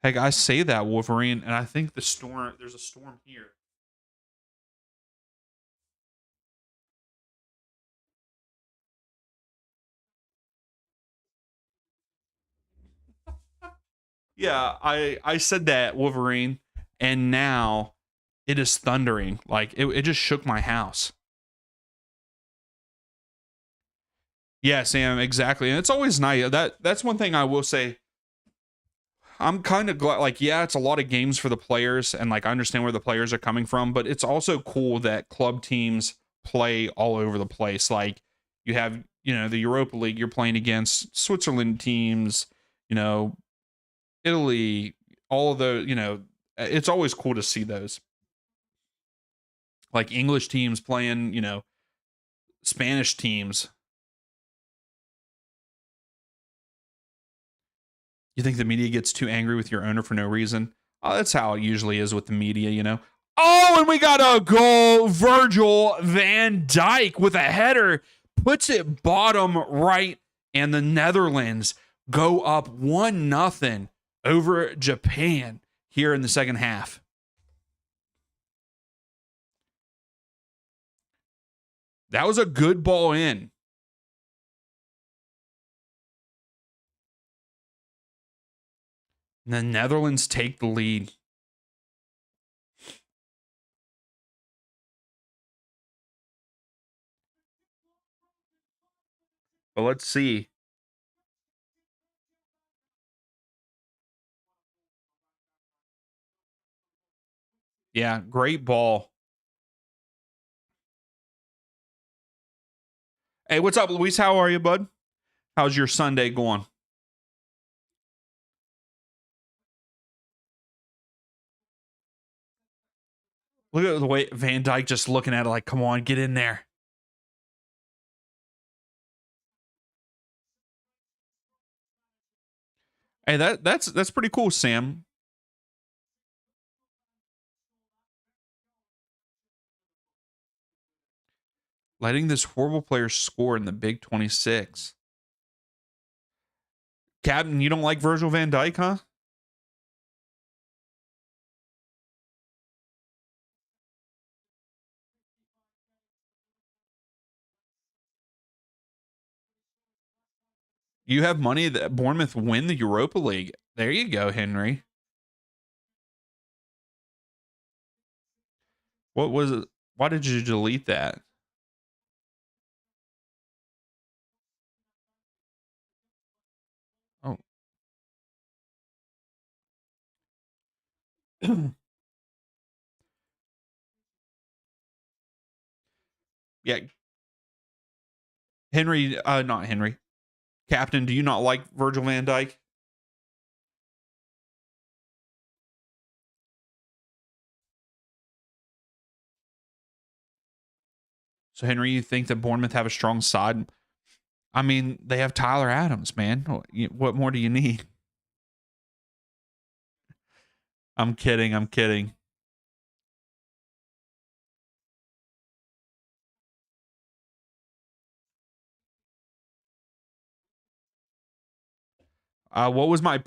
Speaker 1: Hey guys, say that, Wolverine, and I think there's a storm here. Yeah, I said that Wolverine, and now it is thundering. Like it just shook my house. Yeah, Sam, exactly. And it's always nice. That's one thing I will say. I'm kind of glad, like, yeah, it's a lot of games for the players, and like I understand where the players are coming from, but it's also cool that club teams play all over the place. Like you have, the Europa League, you're playing against Switzerland teams, you know, Italy, all of those, it's always cool to see those. Like English teams playing, Spanish teams. You think the media gets too angry with your owner for no reason? Oh, that's how it usually is with the media. Oh, and we got a goal. Virgil van Dijk with a header puts it bottom right, and the Netherlands go up 1-0 over Japan here in the second half. That was a good ball in. The Netherlands take the lead. But let's see. Yeah, great ball. Hey, what's up, Luis? How are you, bud? How's your Sunday going? Look at the way Van Dyke just looking at it like, come on, get in there. Hey, that's pretty cool, Sam. Letting this horrible player score in the Big 26. Captain, you don't like Virgil van Dijk, huh? You have money that Bournemouth win the Europa League. There you go, Henry. What was it? Why did you delete that? Oh. Yeah. Henry, not Henry. Captain, do you not like Virgil van Dijk? So, Henry, you think that Bournemouth have a strong side? I mean, they have Tyler Adams, man. What more do you need? I'm kidding. I'm kidding. What was my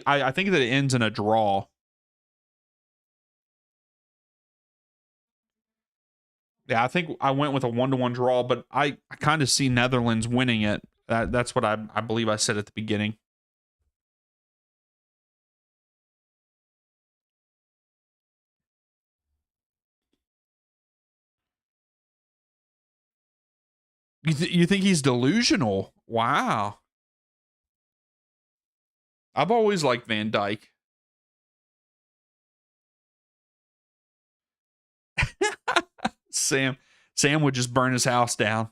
Speaker 1: I think that it ends in a draw. Yeah, I think I went with a 1-1 draw, but I kind of see Netherlands winning it. That's what I believe I said at the beginning. You think he's delusional? Wow. I've always liked Van Dyke. Sam Sam would just burn his house down.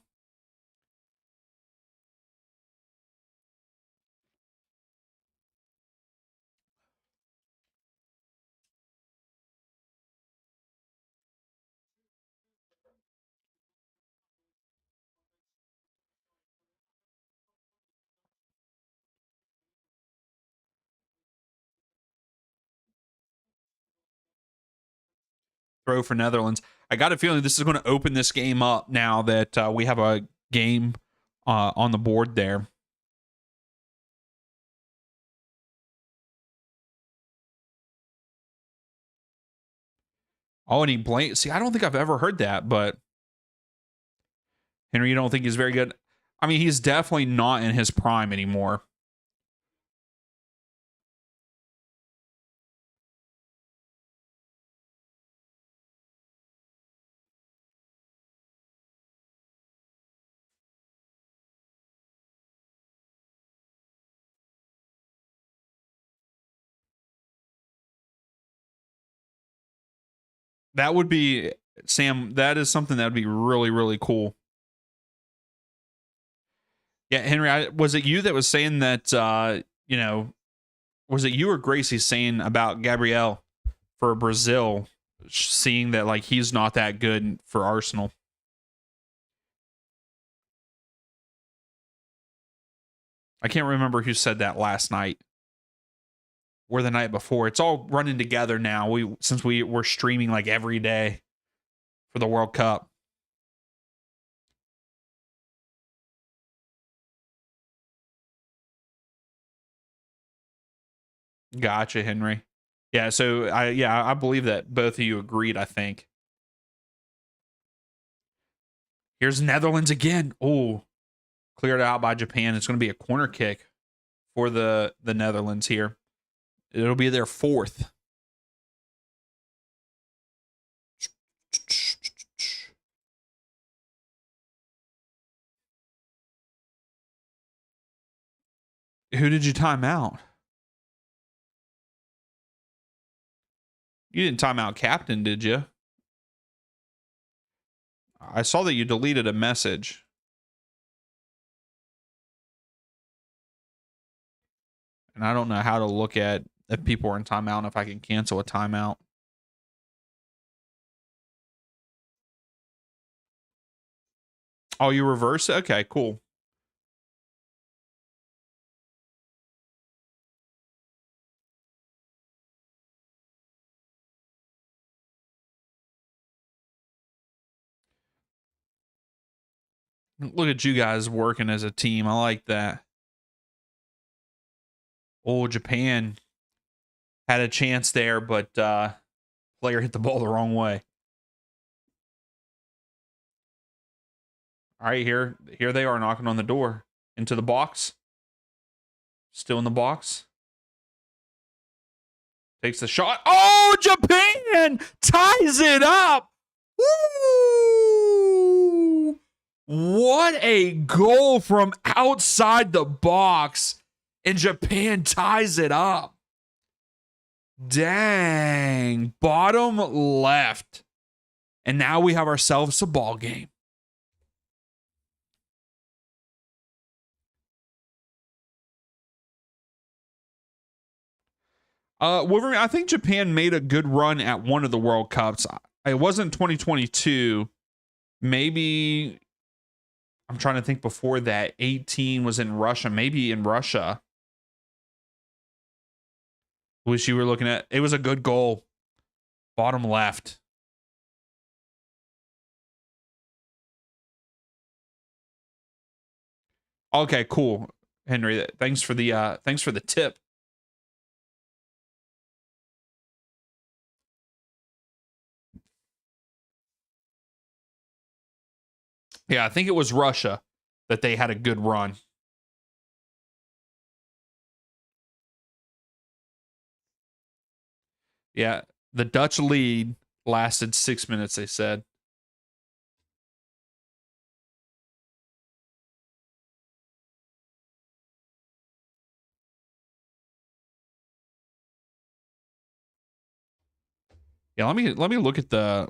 Speaker 1: Throw for Netherlands. I got a feeling this is going to open this game up now that we have a game on the board there. Oh, and he blamed. See, I don't think I've ever heard that, but Henry, you don't think he's very good? I mean, he's definitely not in his prime anymore. That would be, Sam, that is something that would be really, really cool. Yeah, Henry, was it you that was saying that, was it you or Gracie saying about Gabriel for Brazil, seeing that, like, he's not that good for Arsenal? I can't remember who said that last night or the night before. It's all running together now. Since we're streaming like every day for the World Cup. Gotcha, Henry. Yeah, so I believe that both of you agreed, I think. Here's Netherlands again. Oh, cleared out by Japan. It's going to be a corner kick for the Netherlands here. It'll be their fourth. Who did you time out? You didn't time out captain, did you? I saw that you deleted a message. And I don't know how to look at if people are in timeout and if I can cancel a timeout. Oh, you reverse it? Okay, cool. Look at you guys working as a team. I like that. Oh, Japan had a chance there, but player hit the ball the wrong way. All right, here they are knocking on the door into the box. Still in the box. Takes the shot. Oh, Japan ties it up. Woo! What a goal from outside the box. And Japan ties it up. Dang. Bottom left. And now we have ourselves a ball game. Wolverine, I think Japan made a good run at one of the World Cups. It wasn't 2022. Maybe, I'm trying to think before that. 18 was in Russia. Maybe in Russia. Wish you were looking at. It was a good goal. Bottom left. Okay, cool. Henry, thanks for the tip. Yeah, I think it was Russia that they had a good run. Yeah, the Dutch lead lasted 6 minutes, they said. Yeah, let me look at the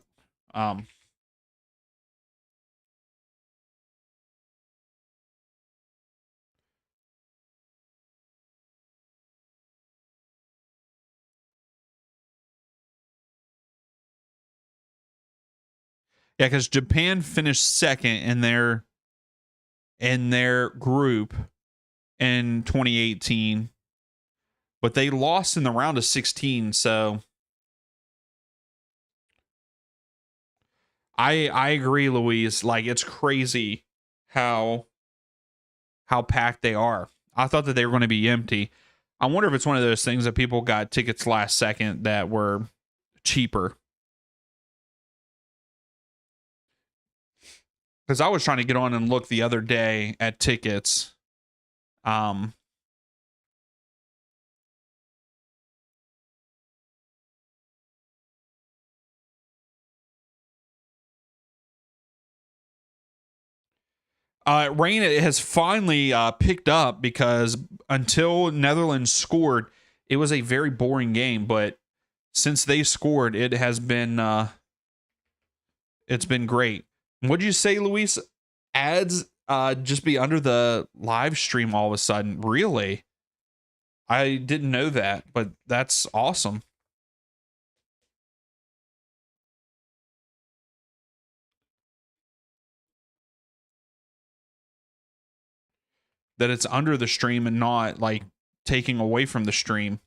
Speaker 1: yeah, because Japan finished second in their group in 2018, but they lost in the round of 16. So I agree, Louise. Like, it's crazy how packed they are. I thought that they were going to be empty. I wonder if it's one of those things that people got tickets last second that were cheaper. Because I was trying to get on and look the other day at tickets. Rain, it has finally picked up because until Netherlands scored, it was a very boring game. But since they scored, it has been It's been great. What'd you say, Luis? Ads just be under the live stream all of a sudden. Really? I didn't know that, but that's awesome. That it's under the stream and not like taking away from the stream.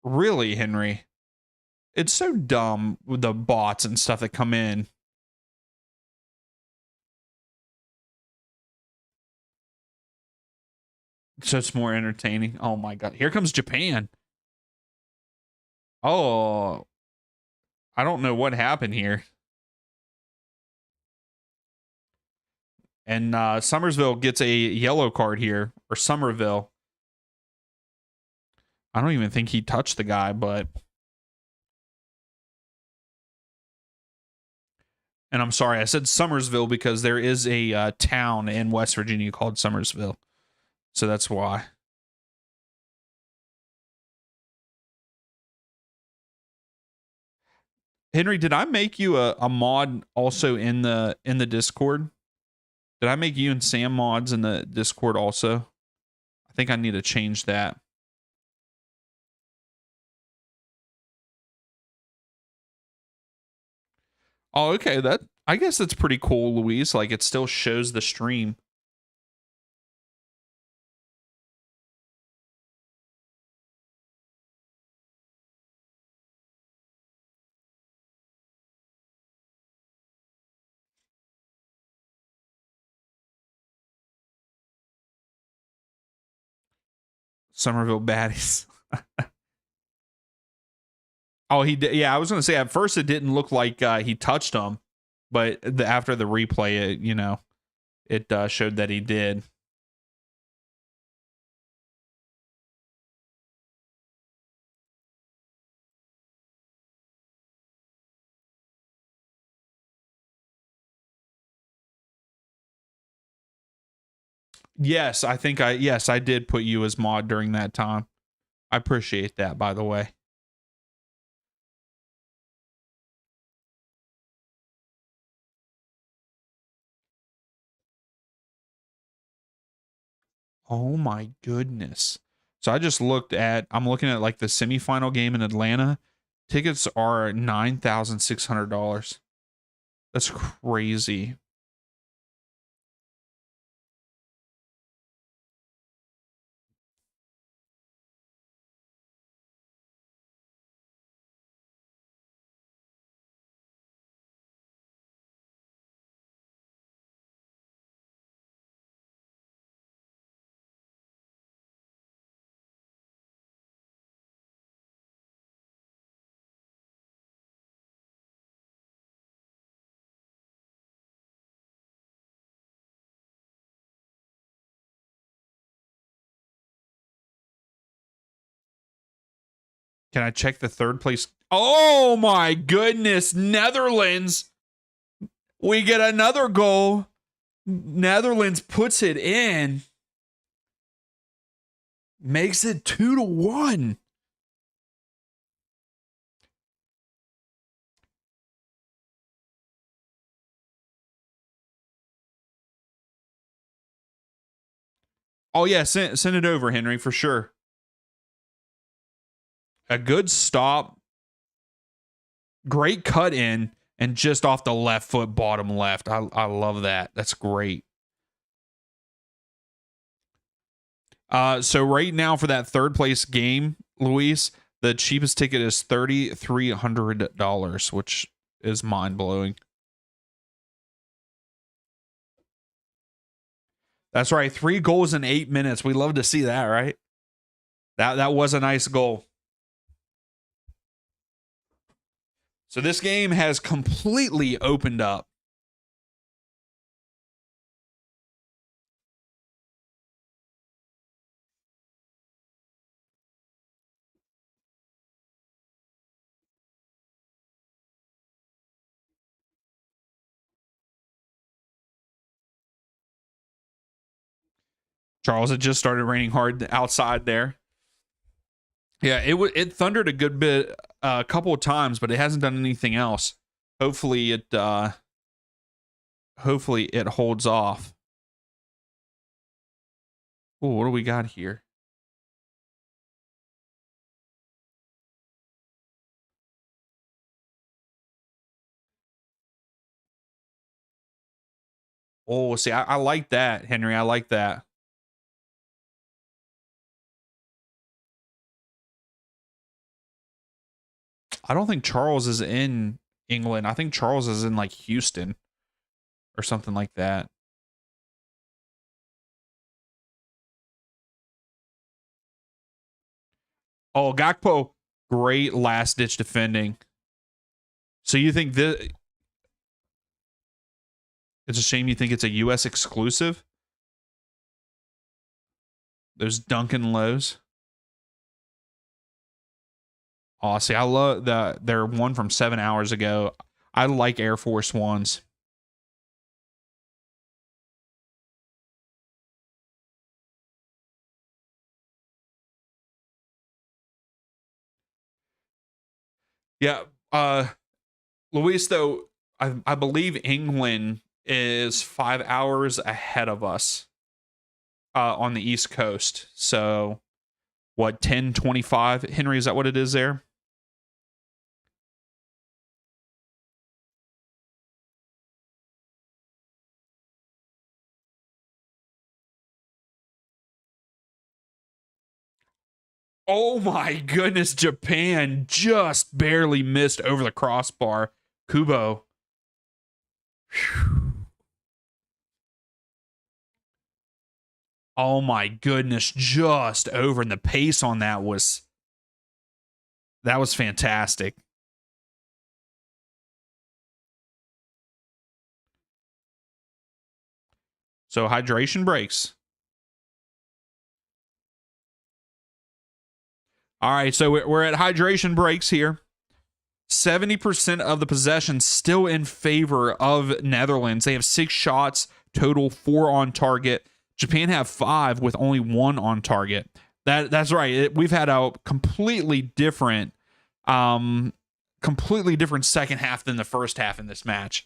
Speaker 1: Really, Henry? It's so dumb with the bots and stuff that come in. So it's more entertaining. Oh my god. Here comes Japan. Oh, I don't know what happened here. And Somersville gets a yellow card here, or Somerville. I don't even think he touched the guy, but. And I'm sorry, I said Somersville because there is a town in West Virginia called Somersville. So that's why. Henry, did I make you a mod also in the Discord? Did I make you and Sam mods in the Discord also? I think I need to change that. Oh, okay. That I guess that's pretty cool, Luis. Like it still shows the stream. Somerville baddies. Oh, he did. Yeah, I was gonna say at first it didn't look like he touched him, but after the replay, it showed that he did. Yes, I did put you as mod during that time. I appreciate that, by the way. Oh my goodness. So I'm looking at like the semifinal game in Atlanta. Tickets are $9,600. That's crazy. Can I check the third place? Oh my goodness, Netherlands. We get another goal. Netherlands puts it in. Makes it 2-1. Oh yeah, send it over, Henry, for sure. A good stop. Great cut in and just off the left foot, bottom left. I love that. That's great. So right now for that third place game, Luis, the cheapest ticket is $3,300, which is mind blowing. That's right. 3 goals in 8 minutes. We love to see that, right? That was a nice goal. So this game has completely opened up. Charles, it just started raining hard outside there. Yeah, it thundered a good bit, a couple of times, but it hasn't done anything else. Hopefully it holds off. Oh, what do we got here? Oh, see, I like that, Henry. I like that. I don't think Charles is in England. I think Charles is in like Houston or something like that. Oh, Gakpo, great last ditch defending. So you think this? It's a shame you think it's a U.S. exclusive. Those Duncan lows. Oh, see, I love their one from 7 hours ago. I like Air Force Ones. Yeah. Luis, though, I believe England is 5 hours ahead of us on the East Coast. So, what, 10:25? Henry, is that what it is there? Oh my goodness, Japan just barely missed over the crossbar. Kubo. Whew. Oh my goodness, just over. And the pace on that was fantastic. So hydration breaks. All right, so we're at hydration breaks here. 70% of the possession still in favor of Netherlands. They have 6 shots total, 4 on target. Japan have 5 with only 1 on target. That's right. We've had a completely different second half than the first half in this match.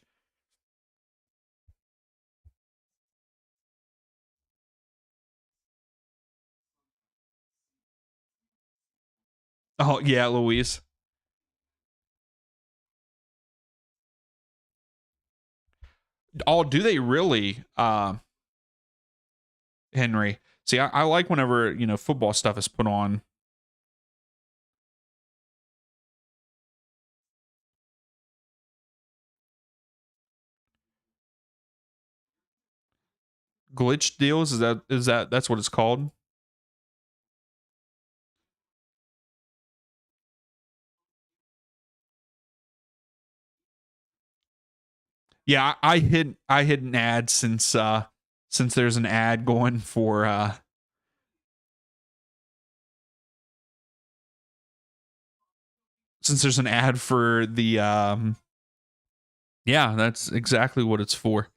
Speaker 1: Oh, yeah, Luis. Oh, do they really, Henry? See, I like whenever, football stuff is put on. Glitch deals, that's what it's called? Yeah, I hit an ad since there's an ad going for since there's an ad for the yeah, that's exactly what it's for.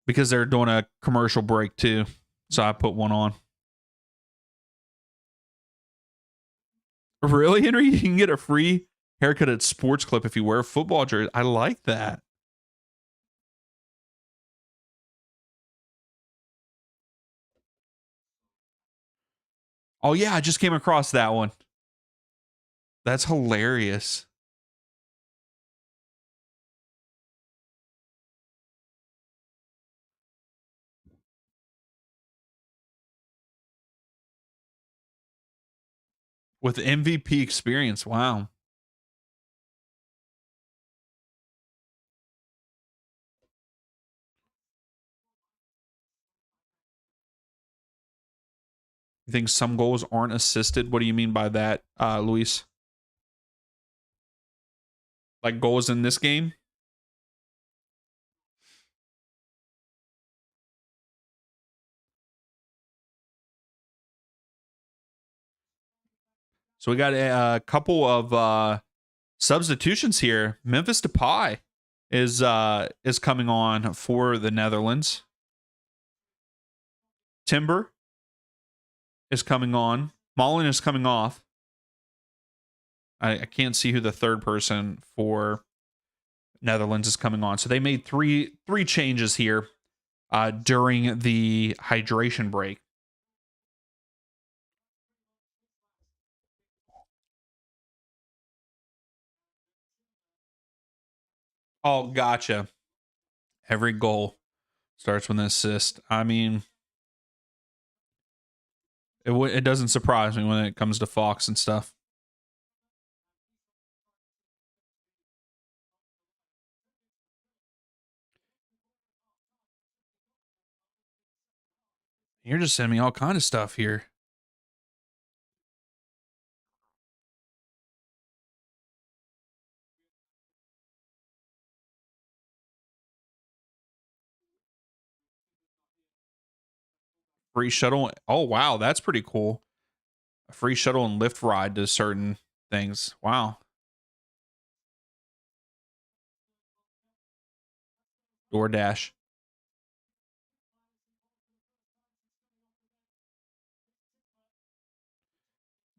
Speaker 1: Because they're doing a commercial break too. So I put one on. Really, Henry? You can get a free haircut at Sports Clip if you wear a football jersey. I like that. Oh yeah, I just came across that one. That's hilarious. With MVP experience, wow. You think some goals aren't assisted? What do you mean by that, Luis? Like goals in this game? So we got a couple of substitutions here. Memphis Depay is coming on for the Netherlands. Timber is coming on. Mullen is coming off. I can't see who the third person for Netherlands is coming on. So they made three changes here during the hydration break. Oh, gotcha. Every goal starts with an assist. I mean, it doesn't surprise me when it comes to Fox and stuff. You're just sending me all kind of stuff here. Free shuttle. Oh, wow. That's pretty cool. A free shuttle and lift ride to certain things. Wow. DoorDash.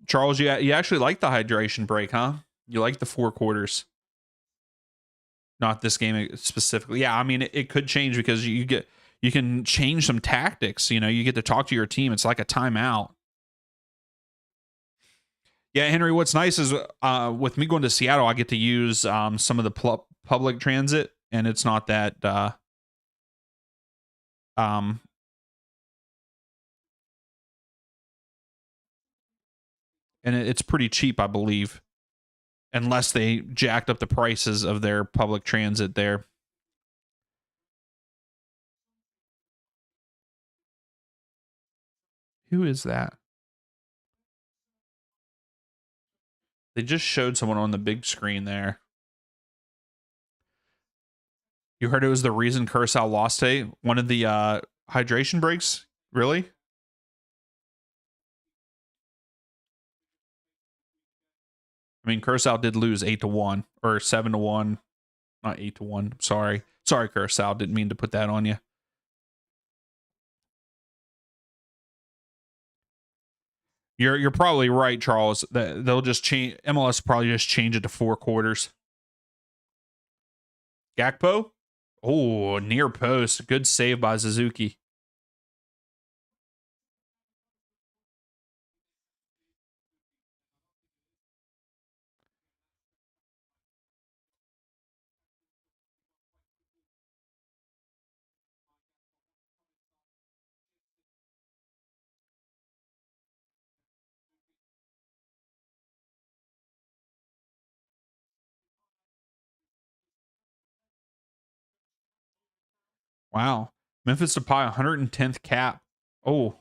Speaker 1: Charles, you actually like the hydration break, huh? You like the 4 quarters. Not this game specifically. Yeah, I mean it could change because you can change some tactics. You know, you get to talk to your team. It's like a timeout. Yeah, Henry. What's nice is with me going to Seattle, I get to use some of the public transit, and it's not that um and it's pretty cheap, I believe, unless they jacked up the prices of their public transit there. Who is that? They just showed someone on the big screen there. You heard it was the reason Curacao lost today? One of the hydration breaks? Really? I mean, Curacao did lose 8-1 or 7-1, not 8-1. Sorry, Curacao. Didn't mean to put that on you. You're probably right, Charles. They'll just change. MLS probably just change it to 4 quarters. Gakpo, oh, near post, good save by Suzuki. Wow, Memphis Depay 110th cap. Oh,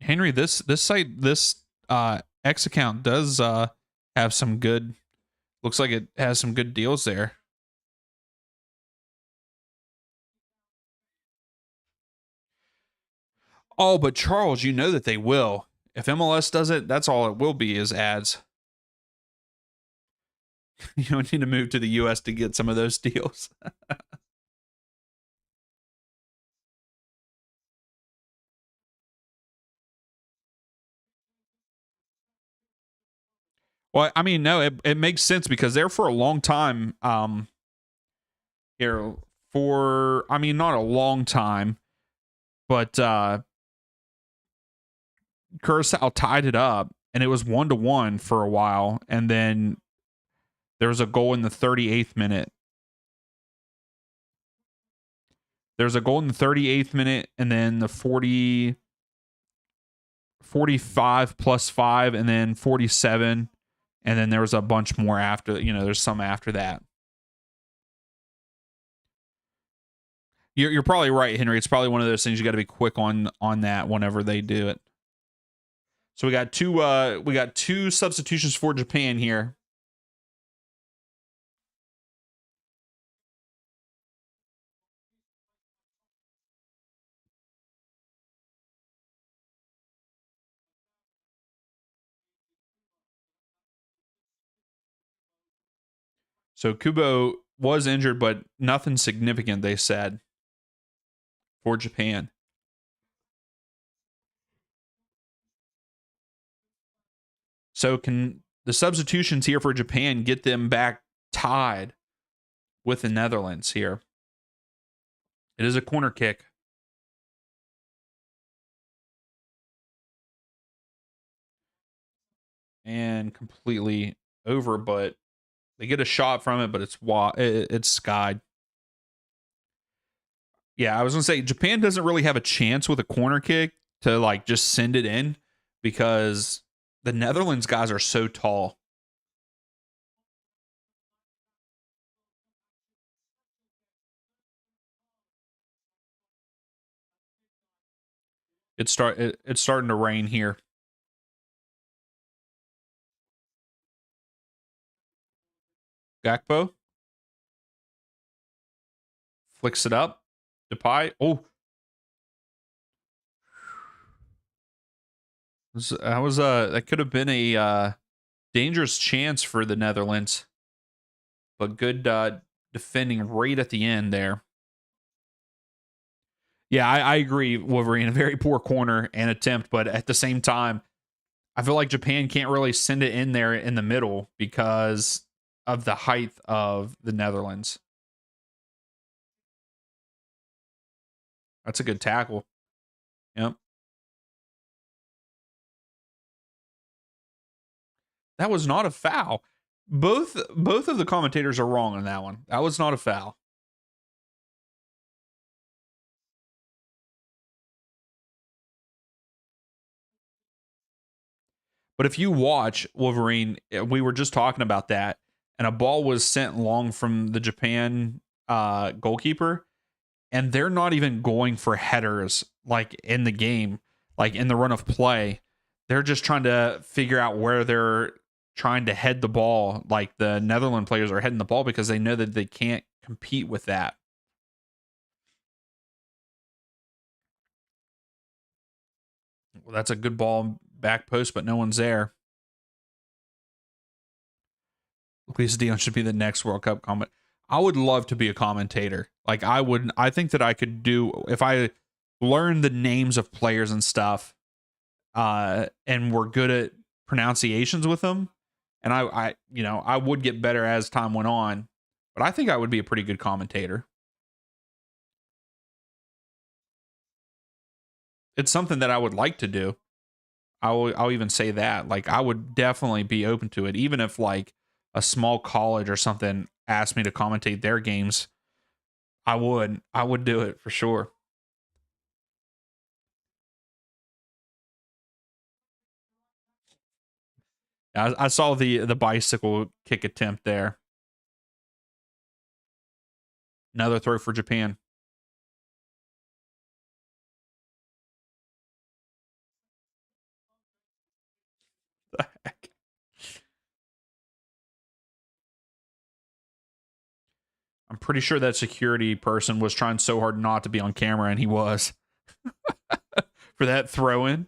Speaker 1: Henry, this X account does have some good. Looks like it has some good deals there. Oh, but Charles, you know that they will. If MLS does it, that's all it will be is ads. You don't need to move to the US to get some of those deals. Well, I mean, no, it makes sense because there for a long time, here for I mean not a long time, but Curacao tied it up and it was 1-1 for a while, and then there was a goal in the 38th minute. There's a goal in the 38th minute, and then the 45 plus 5, and then 47, and then there was a bunch more after. There's some after that. You're probably right, Henry. It's probably one of those things you got to be quick on that whenever they do it. So we got two substitutions for Japan here. So Kubo was injured, but nothing significant, they said, for Japan. So can the substitutions here for Japan get them back tied with the Netherlands here? It is a corner kick. And completely over, but they get a shot from it, but it's skied. Yeah, I was gonna say Japan doesn't really have a chance with a corner kick to like just send it in because the Netherlands guys are so tall. It's starting to rain here. Gakpo flicks it up. Depay. Oh, that could have been a dangerous chance for the Netherlands, but good defending right at the end there. Yeah, I agree, Wolverine. A very poor corner and attempt, but at the same time, I feel like Japan can't really send it in there in the middle because of the height of the Netherlands. That's a good tackle. Yep. That was not a foul. Both of the commentators are wrong on that one. That was not a foul. But if you watch Wolverine, we were just talking about that, and a ball was sent long from the Japan goalkeeper, and they're not even going for headers like in the game, like in the run of play. They're just trying to figure out where they're trying to head the ball. Like the Netherlands players are heading the ball because they know that they can't compete with that. Well, that's a good ball back post, but no one's there. Luis Dion should be the next World Cup comment. I would love to be a commentator. Like I think that I could do if I learned the names of players and stuff, and were good at pronunciations with them. And I would get better as time went on, but I think I would be a pretty good commentator. It's something that I would like to do. I'll even say that. Like I would definitely be open to it, even if like a small college or something asked me to commentate their games. I would do it for sure. I saw the bicycle kick attempt there. Another throw for Japan. The heck? I'm pretty sure that security person was trying so hard not to be on camera, and he was for that throw in.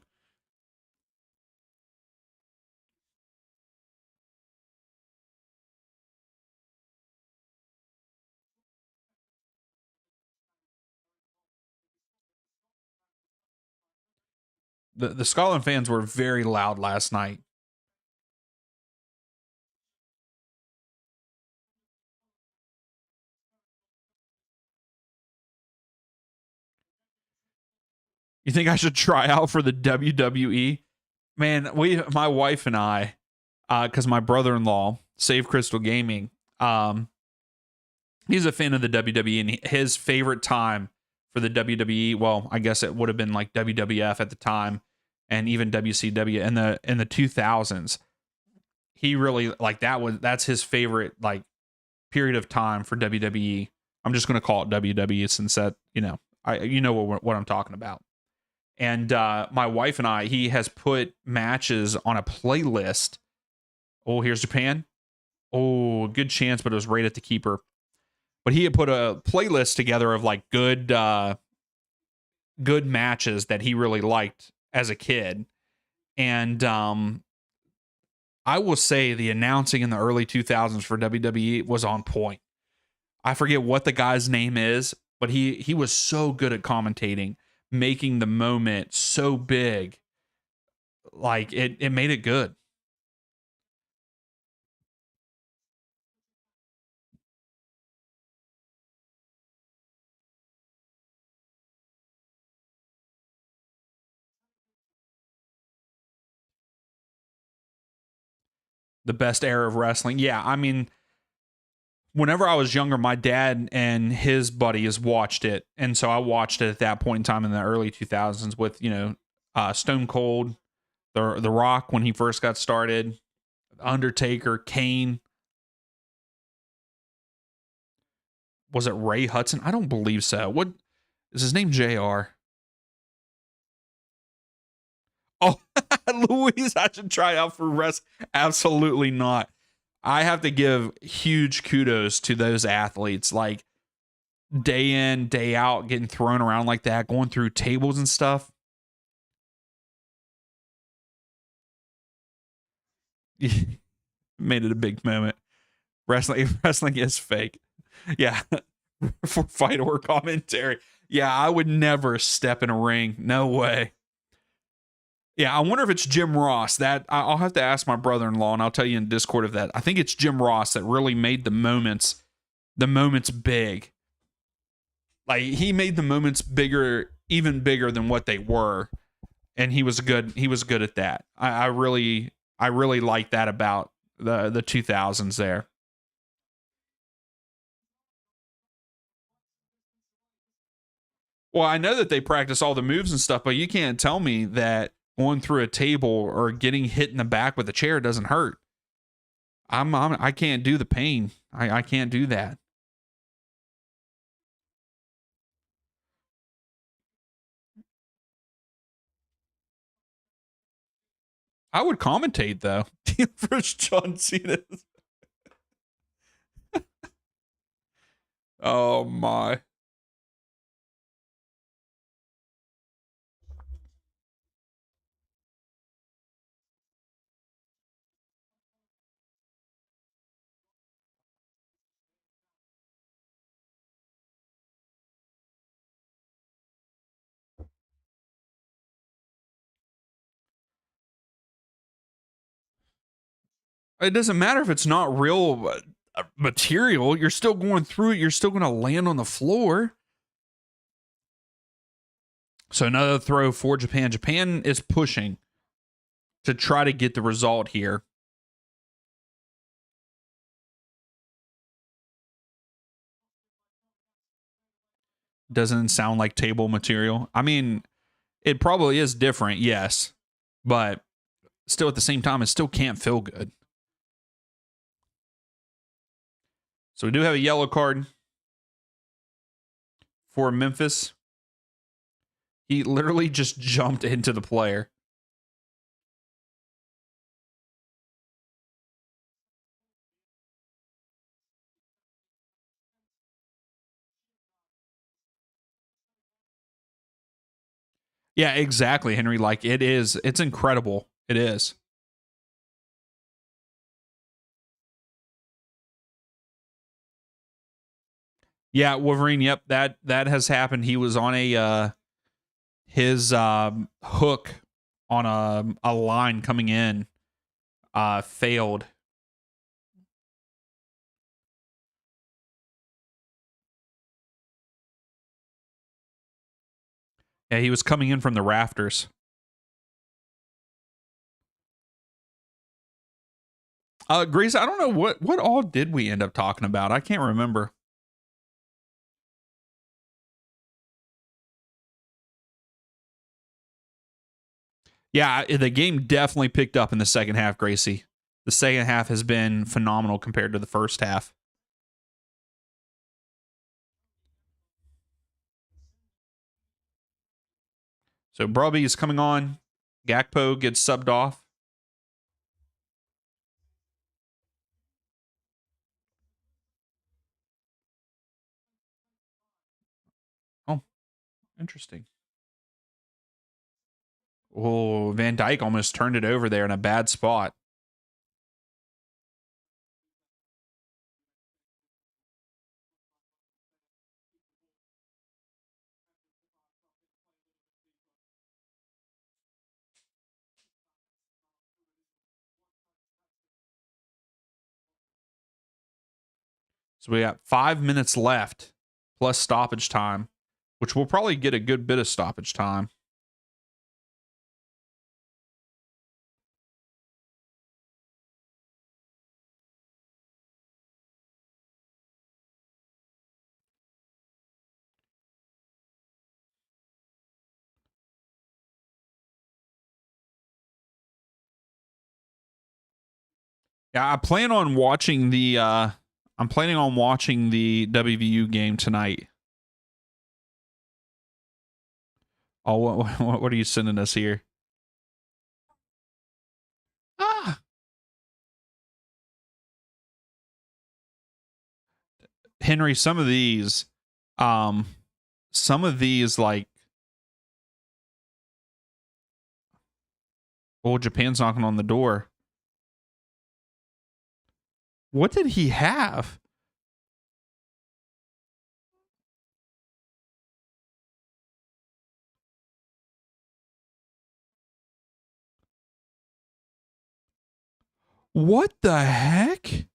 Speaker 1: The Scotland fans were very loud last night. You think I should try out for the WWE? Man, my wife and I, because my brother-in-law, Save Crystal Gaming, he's a fan of the WWE, and his favorite time for the WWE, well, I guess it would have been like WWF at the time, and even WCW in the 2000s. He really like that's his favorite like period of time for WWE. I'm just gonna call it WWE since that you know what I'm talking about. And my wife and I, he has put matches on a playlist. Oh, here's Japan. Oh, good chance, but it was right at the keeper. But he had put a playlist together of like good matches that he really liked as a kid. And I will say the announcing in the early 2000s for WWE was on point. I forget what the guy's name is, but he was so good at commentating, making the moment so big. Like it made it good. The best era of wrestling. Yeah, I mean, whenever I was younger, my dad and his buddies watched it, and so I watched it at that point in time in the early 2000s with Stone Cold, the Rock when he first got started, Undertaker, Kane. Was it Ray Hudson? I don't believe so. What is his name? JR. Oh, Louise, I should try out for rest. Absolutely not. I have to give huge kudos to those athletes. Like day in, day out, getting thrown around like that, going through tables and stuff. Made it a big moment. Wrestling is fake. Yeah. For fight or commentary. Yeah, I would never step in a ring. No way. Yeah, I wonder if it's Jim Ross. That I'll have to ask my brother-in-law, and I'll tell you in Discord of that. I think it's Jim Ross that really made the moments big. Like he made the moments bigger, even bigger than what they were, and he was good. He was good at that. I really like that about the 2000s there. Well, I know that they practice all the moves and stuff, but you can't tell me that going through a table or getting hit in the back with a chair doesn't hurt. I can't do the pain. I can't do that. I would commentate though. First John Cena. Oh my. It doesn't matter if it's not real material. You're still going through it. You're still going to land on the floor. So another throw for Japan. Japan is pushing to try to get the result here. Doesn't sound like table material. I mean, it probably is different, yes, but still at the same time, it still can't feel good. So we do have a yellow card for Memphis. He literally just jumped into the player. Yeah, exactly, Henry. Like it's incredible. It is. Yeah, Wolverine. Yep, that has happened. He was on a his hook on a line coming in failed. Yeah, he was coming in from the rafters. Grace, I don't know what all did we end up talking about. I can't remember. Yeah, the game definitely picked up in the second half, Gracie. The second half has been phenomenal compared to the first half. So Brubby is coming on. Gakpo gets subbed off. Oh, interesting. Oh, Van Dyke almost turned it over there in a bad spot. So we got 5 minutes left plus stoppage time, which we'll probably get a good bit of stoppage time. Yeah, I plan on watching the I'm planning on watching the WVU game tonight. Oh, what are you sending us here? Ah, Henry, um some of these like, oh, Japan's knocking on the door. What did he have? What the heck?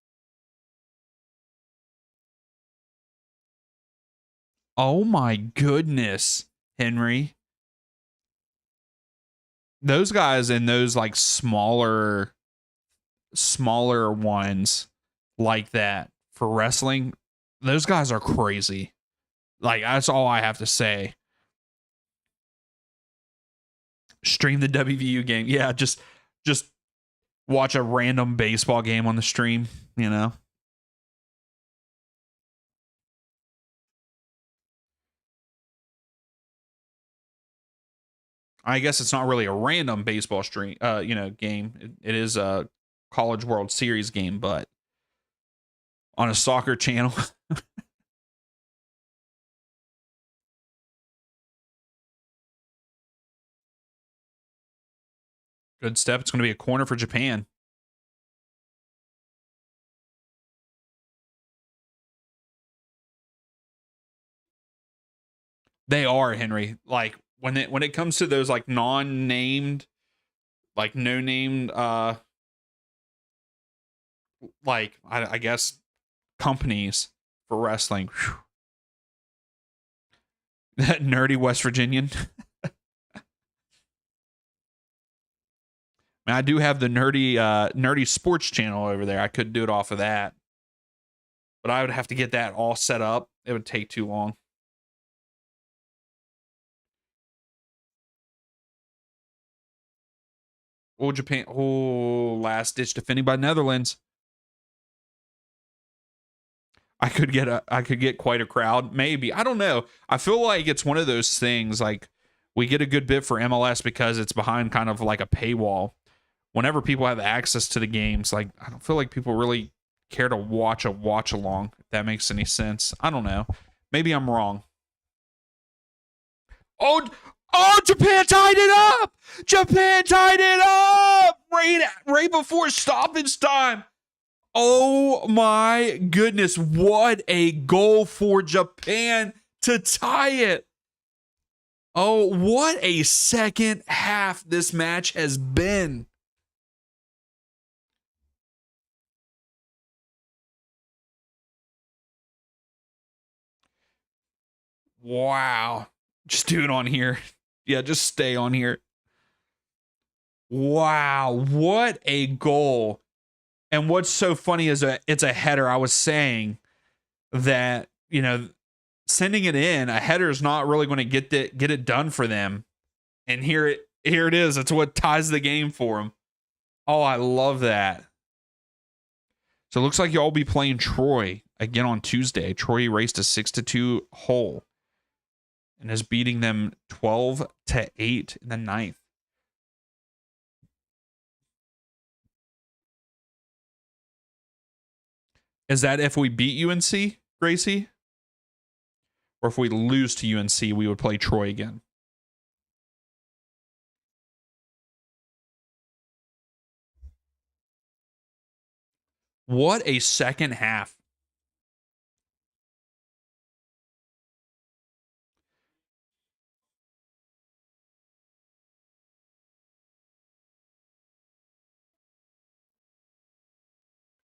Speaker 1: Oh my goodness, Henry. Those guys in those like smaller ones like that for wrestling, those guys are crazy. Like, that's all I have to say. Stream the WVU game. Yeah, just watch a random baseball game on the stream, you know. I guess it's not really a random baseball stream, game. It is a College World Series game, but on a soccer channel. Good step. It's going to be a corner for Japan. They are, Henry. Like, when it comes to those like non-named, like no named like I guess companies for wrestling. That nerdy West Virginian. I do have the nerdy sports channel over there. I could do it off of that, but I would have to get that all set up. It would take too long. Oh, Japan. Oh, last ditch defending by Netherlands. I could get quite a crowd. Maybe. I don't know. I feel like it's one of those things like we get a good bit for MLS because it's behind kind of like a paywall. Whenever people have access to the games, like I don't feel like people really care to watch a watch along, if that makes any sense. I don't know. Maybe I'm wrong. Oh, Japan tied it up. Japan tied it up right before stoppage time. Oh my goodness, what a goal for Japan to tie it. Oh, what a second half this match has been. Wow. Just do it on here. Yeah, just stay on here. Wow, what a goal. And what's so funny is it's a header. I was saying that, sending it in, a header is not really going to get it done for them. And here it is. It's what ties the game for them. Oh, I love that. So it looks like y'all be playing Troy again on Tuesday. Troy raced a 6-2 hole and is beating them 12-8 in the ninth. Is that if we beat UNC, Gracie? Or if we lose to UNC, we would play Troy again? What a second half.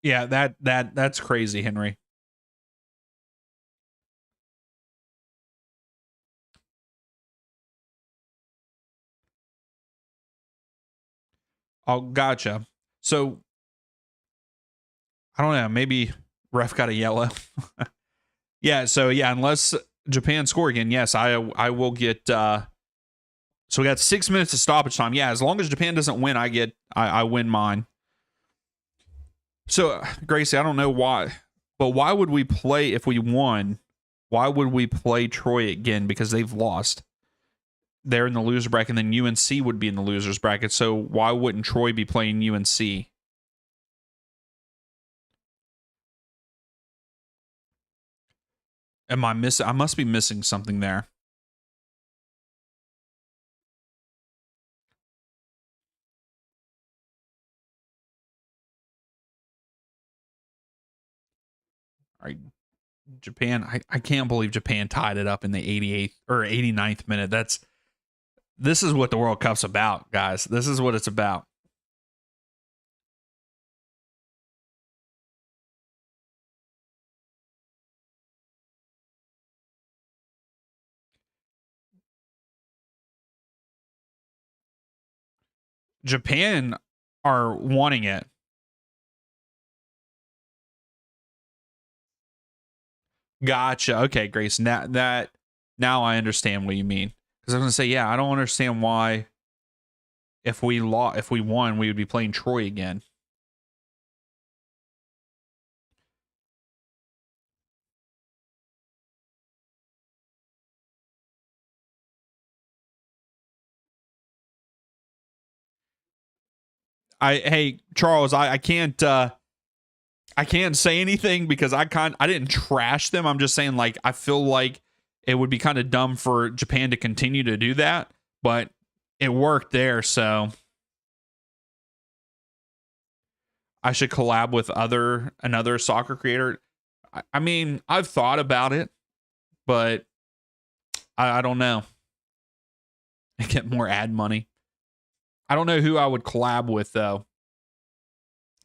Speaker 1: Yeah, that's crazy, Henry. Oh, gotcha. So I don't know, maybe ref got a yellow. Yeah, so yeah, unless Japan score again, yes, I will get so we got 6 minutes of stoppage time. Yeah, as long as Japan doesn't win, I win mine. So, Gracie, I don't know why, but why would we play if we won? Why would we play Troy again? Because they've lost. They're in the loser bracket, and then UNC would be in the losers bracket. So why wouldn't Troy be playing UNC? Am I missing? I must be missing something there. All right, Japan. I can't believe Japan tied it up in the 88th or 89th minute. This is what the World Cup's about, guys. This is what it's about. Japan are wanting it. Gotcha. Okay, Grace. Now I understand what you mean. Because I was gonna say, yeah, I don't understand why if we won, we would be playing Troy again. Hey Charles, I can't say anything because I didn't trash them. I'm just saying like I feel like it would be kind of dumb for Japan to continue to do that, but it worked there, so I should collab with another soccer creator. I mean, I've thought about it, but I don't know. Get more ad money. I don't know who I would collab with though.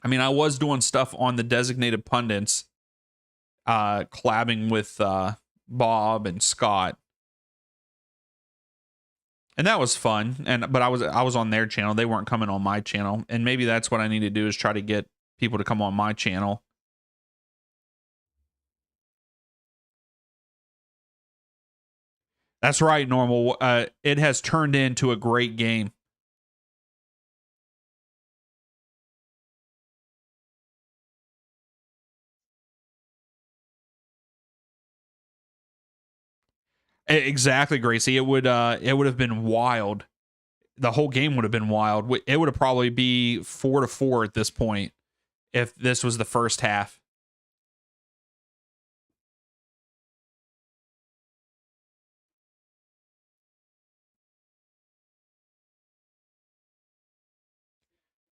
Speaker 1: I mean, I was doing stuff on the designated pundits, collabing with Bob and Scott, and that was fun. But I was on their channel; they weren't coming on my channel, and maybe that's what I need to do is try to get people to come on my channel. That's right, normal. It has turned into a great game. Exactly, Gracie. It would have been wild. The whole game would have been wild. It would have probably be 4-4 at this point if this was the first half.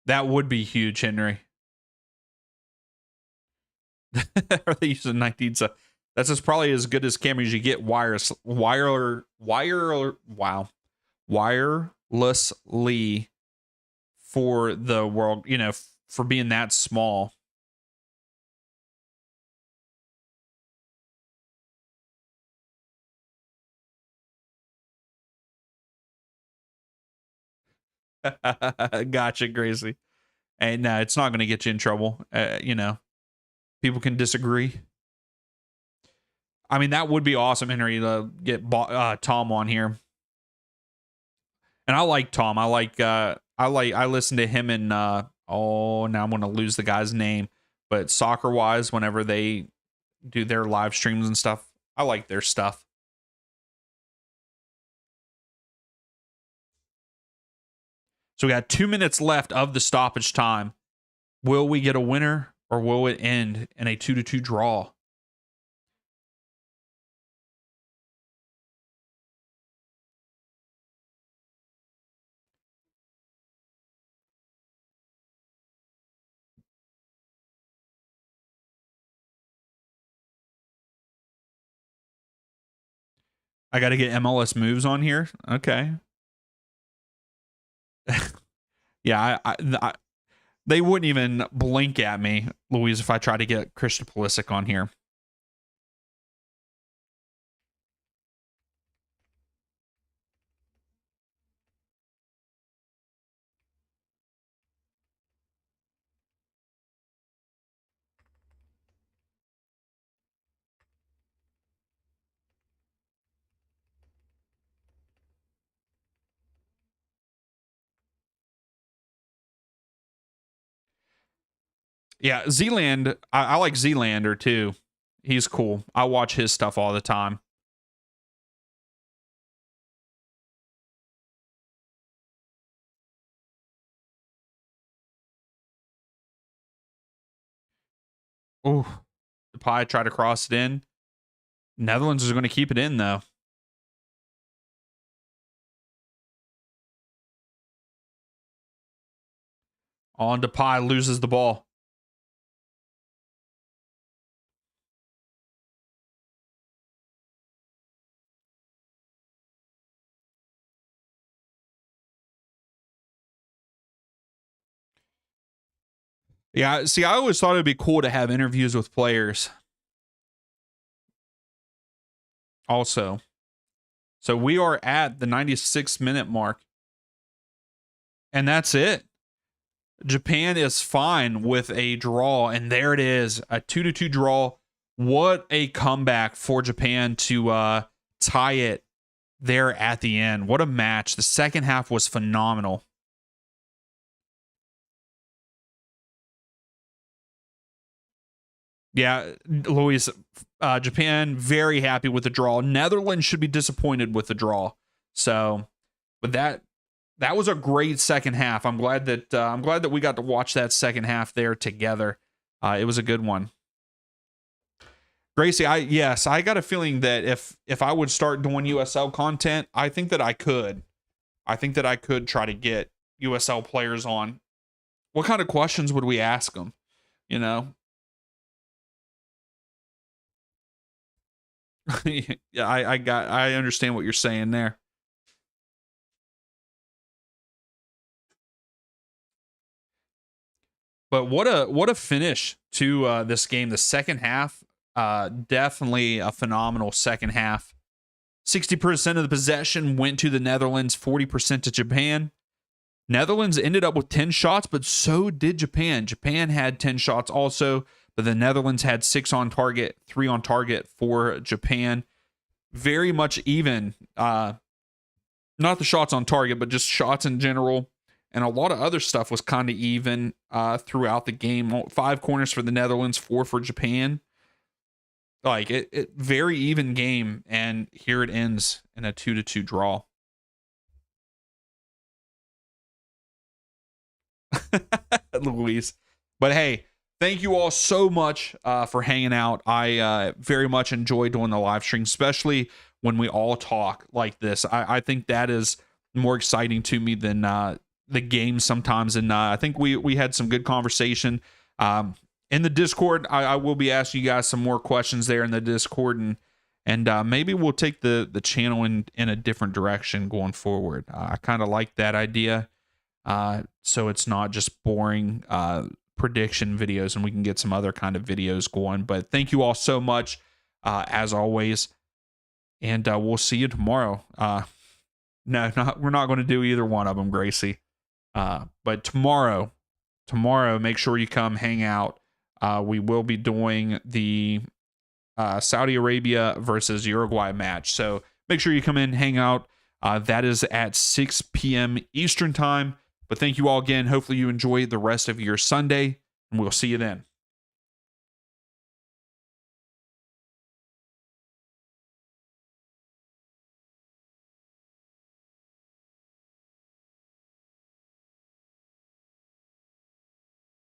Speaker 1: That would be huge, Henry. Are they using 19? So that's just probably as good as cameras you get wow, wirelessly for the world, for being that small. Gotcha, Gracie. And it's not going to get you in trouble. People can disagree. I mean, that would be awesome, Henry, to get Tom on here. And I like Tom. I listen to him and now I'm going to lose the guy's name, but soccer wise, whenever they do their live streams and stuff, I like their stuff. So we got 2 minutes left of the stoppage time. Will we get a winner or will it end in a 2-2 draw? I got to get MLS moves on here. Okay. Yeah, they wouldn't even blink at me, Louise, if I try to get Christian Pulisic on here. Yeah, Zealand. I like Zealander too. He's cool. I watch his stuff all the time. Oh, Depay tried to cross it in. Netherlands is going to keep it in though. On Depay loses the ball. Yeah, see, I always thought it'd be cool to have interviews with players. Also, so we are at the 96-minute mark, and that's it. Japan is fine with a draw, and there it is, a 2-2 draw. What a comeback for Japan to tie it there at the end. What a match. The second half was phenomenal. Yeah, Luis, Japan very happy with the draw. Netherlands should be disappointed with the draw. So, but that was a great second half. I'm glad that we got to watch that second half there together. It was a good one. Gracie, I got a feeling that if I would start doing USL content, I think that I could. I think that I could try to get USL players on. What kind of questions would we ask them? You know? Yeah, I understand what you're saying there. But what a finish to this game. The second half, definitely a phenomenal second half. 60% of the possession went to the Netherlands, 40% to Japan. Netherlands ended up with 10 shots, but so did Japan. Japan had 10 shots also, but the Netherlands had 6 on target, 3 on target for Japan. Very much even. Not the shots on target, but just shots in general. And a lot of other stuff was kind of even throughout the game. 5 corners for the Netherlands, 4 for Japan. Like it very even game, and here it ends in a 2-2 draw. Luis. But hey, thank you all so much for hanging out. I very much enjoy doing the live stream, especially when we all talk like this. I think that is more exciting to me than the game sometimes. And I think we had some good conversation. In the Discord, I will be asking you guys some more questions there in the Discord, and maybe we'll take the channel in a different direction going forward. I kind of like that idea, so it's not just boring prediction videos, and we can get some other kind of videos going. But thank you all so much, as always, and we'll see you tomorrow. No, we're not going to do either one of them, Gracie. But tomorrow, make sure you come hang out. We will be doing the Saudi Arabia versus Uruguay match. So make sure you come in, hang out. That is at 6 p.m. Eastern time. But thank you all again. Hopefully you enjoy the rest of your Sunday, and we'll see you then.